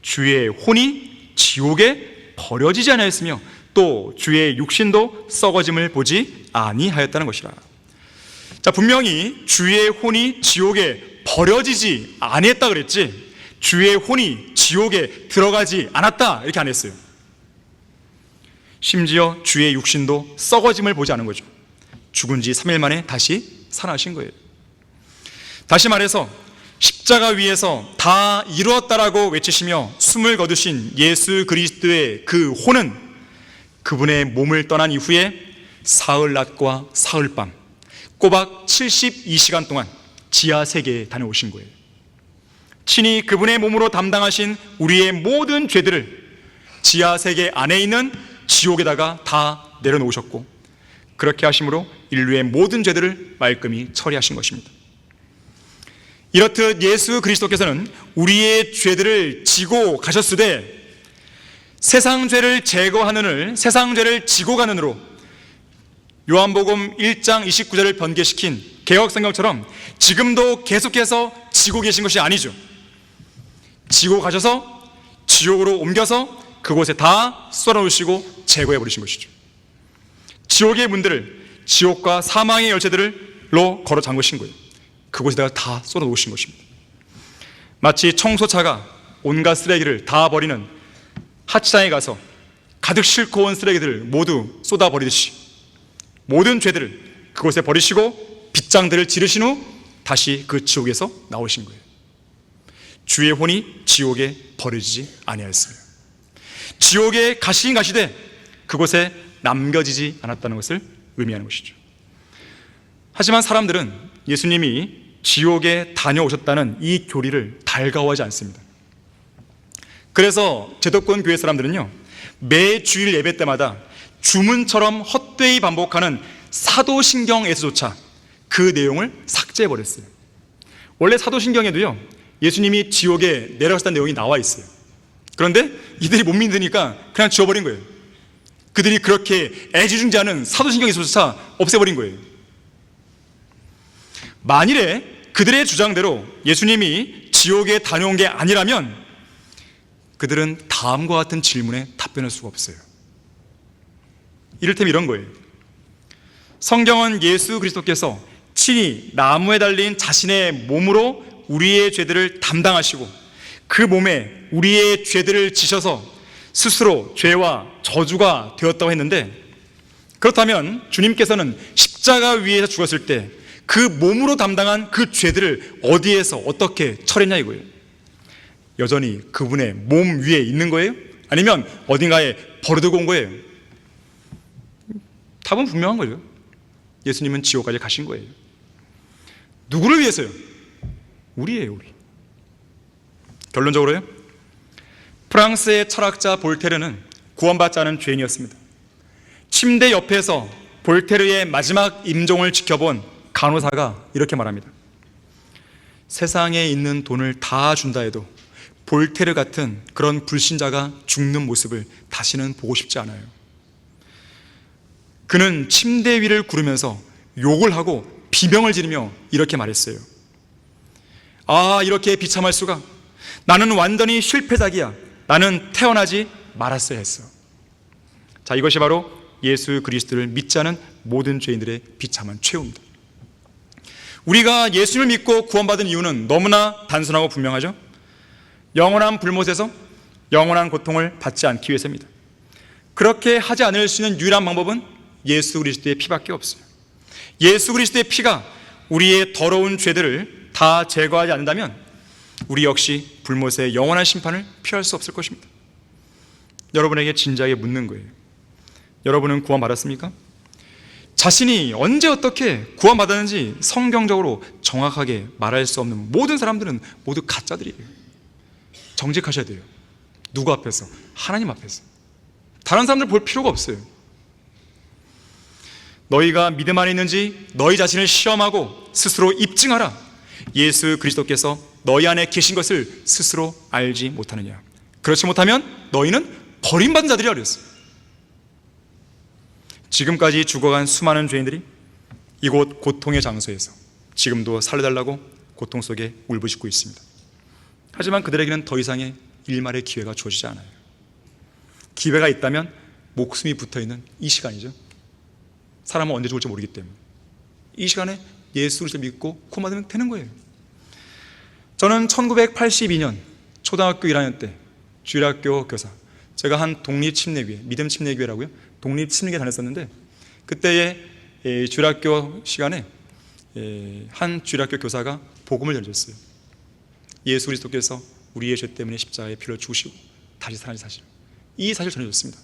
주의 혼이 지옥에 버려지지 아니하였으며 또 주의 육신도 썩어짐을 보지 아니하였다는 것이라. 자, 분명히 주의 혼이 지옥에 버려지지 아니했다 그랬지 주의 혼이 지옥에 들어가지 않았다 이렇게 안 했어요. 심지어 주의 육신도 썩어짐을 보지 않은 거죠. 죽은 지 3일 만에 다시 살아나신 거예요. 다시 말해서 십자가 위에서 다 이루었다라고 외치시며 숨을 거두신 예수 그리스도의 그 혼은 그분의 몸을 떠난 이후에 사흘낮과 사흘밤 꼬박 72시간 동안 지하 세계에 다녀오신 거예요. 친히 그분의 몸으로 담당하신 우리의 모든 죄들을 지하 세계 안에 있는 지옥에다가 다 내려놓으셨고, 그렇게 하심으로 인류의 모든 죄들을 말끔히 처리하신 것입니다. 이렇듯 예수 그리스도께서는 우리의 죄들을 지고 가셨으되 세상 죄를 제거하는 을, 세상 죄를 지고 가는 으로 요한복음 1장 29절을 변개시킨 개혁성경처럼 지금도 계속해서 지고 계신 것이 아니죠. 지고 가셔서 지옥으로 옮겨서 그곳에 다 썰어놓으시고 제거해 버리신 것이죠. 지옥의 문들을, 지옥과 사망의 열쇠들로 걸어 잠그신 거예요. 그곳에다가 다 썰어놓으신 것입니다. 마치 청소차가 온갖 쓰레기를 다 버리는 하치장에 가서 가득 싣고 온 쓰레기들을 모두 쏟아버리듯이 모든 죄들을 그곳에 버리시고 빗장들을 지르신 후 다시 그 지옥에서 나오신 거예요. 주의 혼이 지옥에 버려지지 아니하였어요. 지옥에 가시긴 가시되 그곳에 남겨지지 않았다는 것을 의미하는 것이죠. 하지만 사람들은 예수님이 지옥에 다녀오셨다는 이 교리를 달가워하지 않습니다. 그래서 제도권 교회 사람들은요, 매 주일 예배 때마다 주문처럼 헛되이 반복하는 사도신경에서조차 그 내용을 삭제해버렸어요. 원래 사도신경에도요, 예수님이 지옥에 내려가셨다는 내용이 나와 있어요. 그런데 이들이 못 믿으니까 그냥 지워버린 거예요. 그들이 그렇게 애지중지하는 사도신경에서조차 없애버린 거예요. 만일에 그들의 주장대로 예수님이 지옥에 다녀온 게 아니라면 그들은 다음과 같은 질문에 답변할 수가 없어요. 이를테면 이런 거예요. 성경은 예수 그리스도께서 친히 나무에 달린 자신의 몸으로 우리의 죄들을 담당하시고 그 몸에 우리의 죄들을 지셔서 스스로 죄와 저주가 되었다고 했는데, 그렇다면 주님께서는 십자가 위에서 죽었을 때 그 몸으로 담당한 그 죄들을 어디에서 어떻게 처리했냐 이거예요. 여전히 그분의 몸 위에 있는 거예요? 아니면 어딘가에 버려두고 온 거예요? 답은 분명한 거죠. 예수님은 지옥까지 가신 거예요. 누구를 위해서요? 우리예요, 우리. 결론적으로요, 프랑스의 철학자 볼테르는 구원받지 않은 죄인이었습니다. 침대 옆에서 볼테르의 마지막 임종을 지켜본 간호사가 이렇게 말합니다. 세상에 있는 돈을 다 준다 해도 볼테르 같은 그런 불신자가 죽는 모습을 다시는 보고 싶지 않아요. 그는 침대 위를 구르면서 욕을 하고 비명을 지르며 이렇게 말했어요. 아, 이렇게 비참할 수가. 나는 완전히 실패작이야. 나는 태어나지 말았어야 했어. 자, 이것이 바로 예수 그리스도를 믿지 않은 모든 죄인들의 비참한 최후입니다. 우리가 예수를 믿고 구원받은 이유는 너무나 단순하고 분명하죠. 영원한 불못에서 영원한 고통을 받지 않기 위해서입니다. 그렇게 하지 않을 수 있는 유일한 방법은 예수 그리스도의 피밖에 없어요. 예수 그리스도의 피가 우리의 더러운 죄들을 다 제거하지 않는다면 우리 역시 불못의 영원한 심판을 피할 수 없을 것입니다. 여러분에게 진지하게 묻는 거예요. 여러분은 구원받았습니까? 자신이 언제 어떻게 구원받았는지 성경적으로 정확하게 말할 수 없는 모든 사람들은 모두 가짜들이에요. 정직하셔야 돼요. 누구 앞에서? 하나님 앞에서. 다른 사람들 볼 필요가 없어요. 너희가 믿음 안에 있는지 너희 자신을 시험하고 스스로 입증하라. 예수 그리스도께서 너희 안에 계신 것을 스스로 알지 못하느냐. 그렇지 못하면 너희는 버림받은 자들이라 그랬어요. 지금까지 죽어간 수많은 죄인들이 이곳 고통의 장소에서 지금도 살려달라고 고통 속에 울부짖고 있습니다. 하지만 그들에게는 더 이상의 일말의 기회가 주어지지 않아요. 기회가 있다면 목숨이 붙어있는 이 시간이죠. 사람은 언제 죽을지 모르기 때문에 이 시간에 예수 그리스도를 믿고 구원받으면 되는 거예요. 저는 1982년 초등학교 1학년 때 주일학교 교사, 제가 한 독립침례교회, 믿음 침례교회라고요, 독립침례교회 다녔었는데, 그때의 주일학교 시간에 한 주일학교 교사가 복음을 전해줬어요. 예수 그리스도께서 우리의 죄 때문에 십자가에 피를 주시고 다시 살아나신 사실, 이 사실을 전해줬습니다.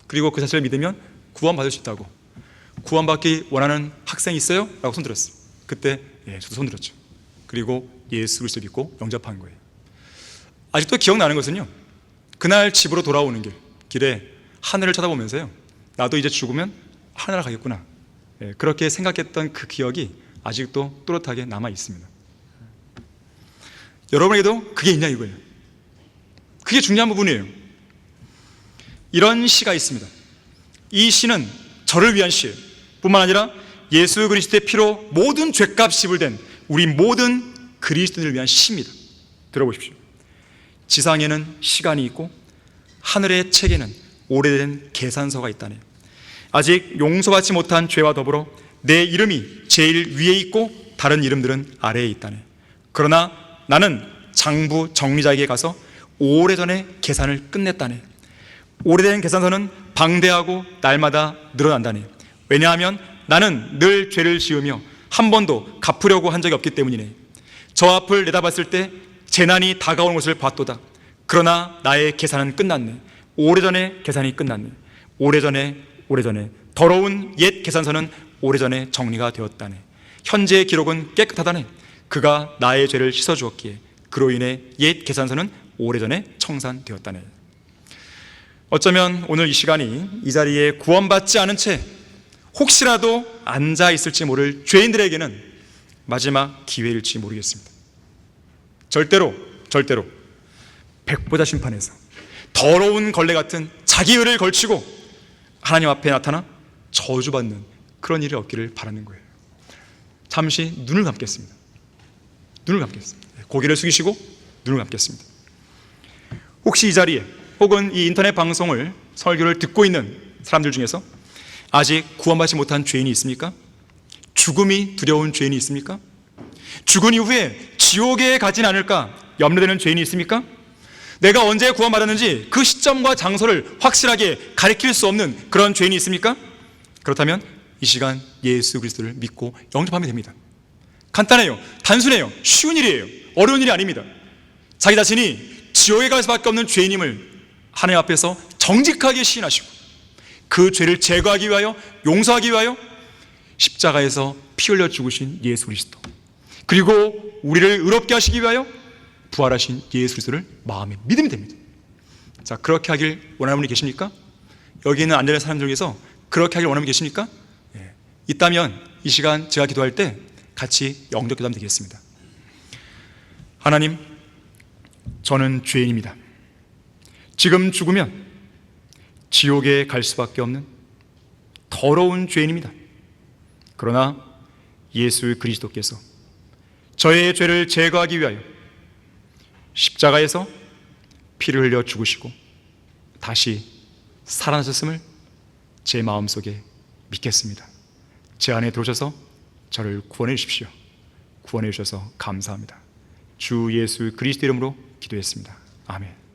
그리고 그 사실을 믿으면 구원받을 수 있다고. 구원받기 원하는 학생이 있어요? 라고 손들었어요. 그때 저도 손들었죠. 그리고 예수 그리스도 믿고 영접한 거예요. 아직도 기억나는 것은요, 그날 집으로 돌아오는 길에 하늘을 쳐다보면서요, 나도 이제 죽으면 하늘을 가겠구나, 그렇게 생각했던 그 기억이 아직도 또렷하게 남아 있습니다. 여러분에게도 그게 있냐 이거예요. 그게 중요한 부분이에요. 이런 시가 있습니다. 이 시는 저를 위한 시예요. 뿐만 아니라 예수 그리스도의 피로 모든 죄값 지불된 우리 모든 그리스도인을 위한 시입니다. 들어보십시오. 지상에는 시간이 있고 하늘의 책에는 오래된 계산서가 있다네. 아직 용서받지 못한 죄와 더불어 내 이름이 제일 위에 있고 다른 이름들은 아래에 있다네. 그러나 나는 장부 정리자에게 가서 오래전에 계산을 끝냈다네. 오래된 계산서는 방대하고 날마다 늘어난다네. 왜냐하면 나는 늘 죄를 지으며 한 번도 갚으려고 한 적이 없기 때문이네. 저 앞을 내다봤을 때 재난이 다가오는 것을 봤도다. 그러나 나의 계산은 끝났네. 오래전에 계산이 끝났네. 오래전에 더러운 옛 계산서는 오래전에 정리가 되었다네. 현재의 기록은 깨끗하다네. 그가 나의 죄를 씻어주었기에 그로 인해 옛 계산서는 오래전에 청산되었다네. 어쩌면 오늘 이 시간이 이 자리에 구원받지 않은 채 혹시라도 앉아 있을지 모를 죄인들에게는 마지막 기회일지 모르겠습니다. 절대로 백보자 심판에서 더러운 걸레 같은 자기 의를 걸치고 하나님 앞에 나타나 저주받는 그런 일이 없기를 바라는 거예요. 잠시 눈을 감겠습니다. 고개를 숙이시고 눈을 감겠습니다. 혹시 이 자리에 혹은 이 인터넷 방송을 설교를 듣고 있는 사람들 중에서 아직 구원받지 못한 죄인이 있습니까? 죽음이 두려운 죄인이 있습니까? 죽은 이후에 지옥에 가진 않을까 염려되는 죄인이 있습니까? 내가 언제 구원받았는지 그 시점과 장소를 확실하게 가리킬 수 없는 그런 죄인이 있습니까? 그렇다면 이 시간 예수 그리스도를 믿고 영접하면 됩니다. 간단해요. 단순해요. 쉬운 일이에요. 어려운 일이 아닙니다. 자기 자신이 지옥에 갈 수밖에 없는 죄인임을 하나님 앞에서 정직하게 시인하시고 그 죄를 제거하기 위하여 용서하기 위하여 십자가에서 피 흘려 죽으신 예수 그리스도, 그리고 우리를 의롭게 하시기 위하여 부활하신 예수 그리스도를 마음에 믿으면 됩니다. 자, 그렇게 하길 원하는 분이 계십니까? 여기 있는 안 되는 사람들 중에서 그렇게 하길 원하는 분이 계십니까? 있다면 이 시간 제가 기도할 때 같이 영접 기도하면 되겠습니다. 하나님, 저는 죄인입니다. 지금 죽으면 지옥에 갈 수밖에 없는 더러운 죄인입니다. 그러나 예수 그리스도께서 저의 죄를 제거하기 위하여 십자가에서 피를 흘려 죽으시고 다시 살아나셨음을 제 마음속에 믿겠습니다. 제 안에 들어오셔서 저를 구원해 주십시오. 구원해 주셔서 감사합니다. 주 예수 그리스도 이름으로 기도했습니다. 아멘.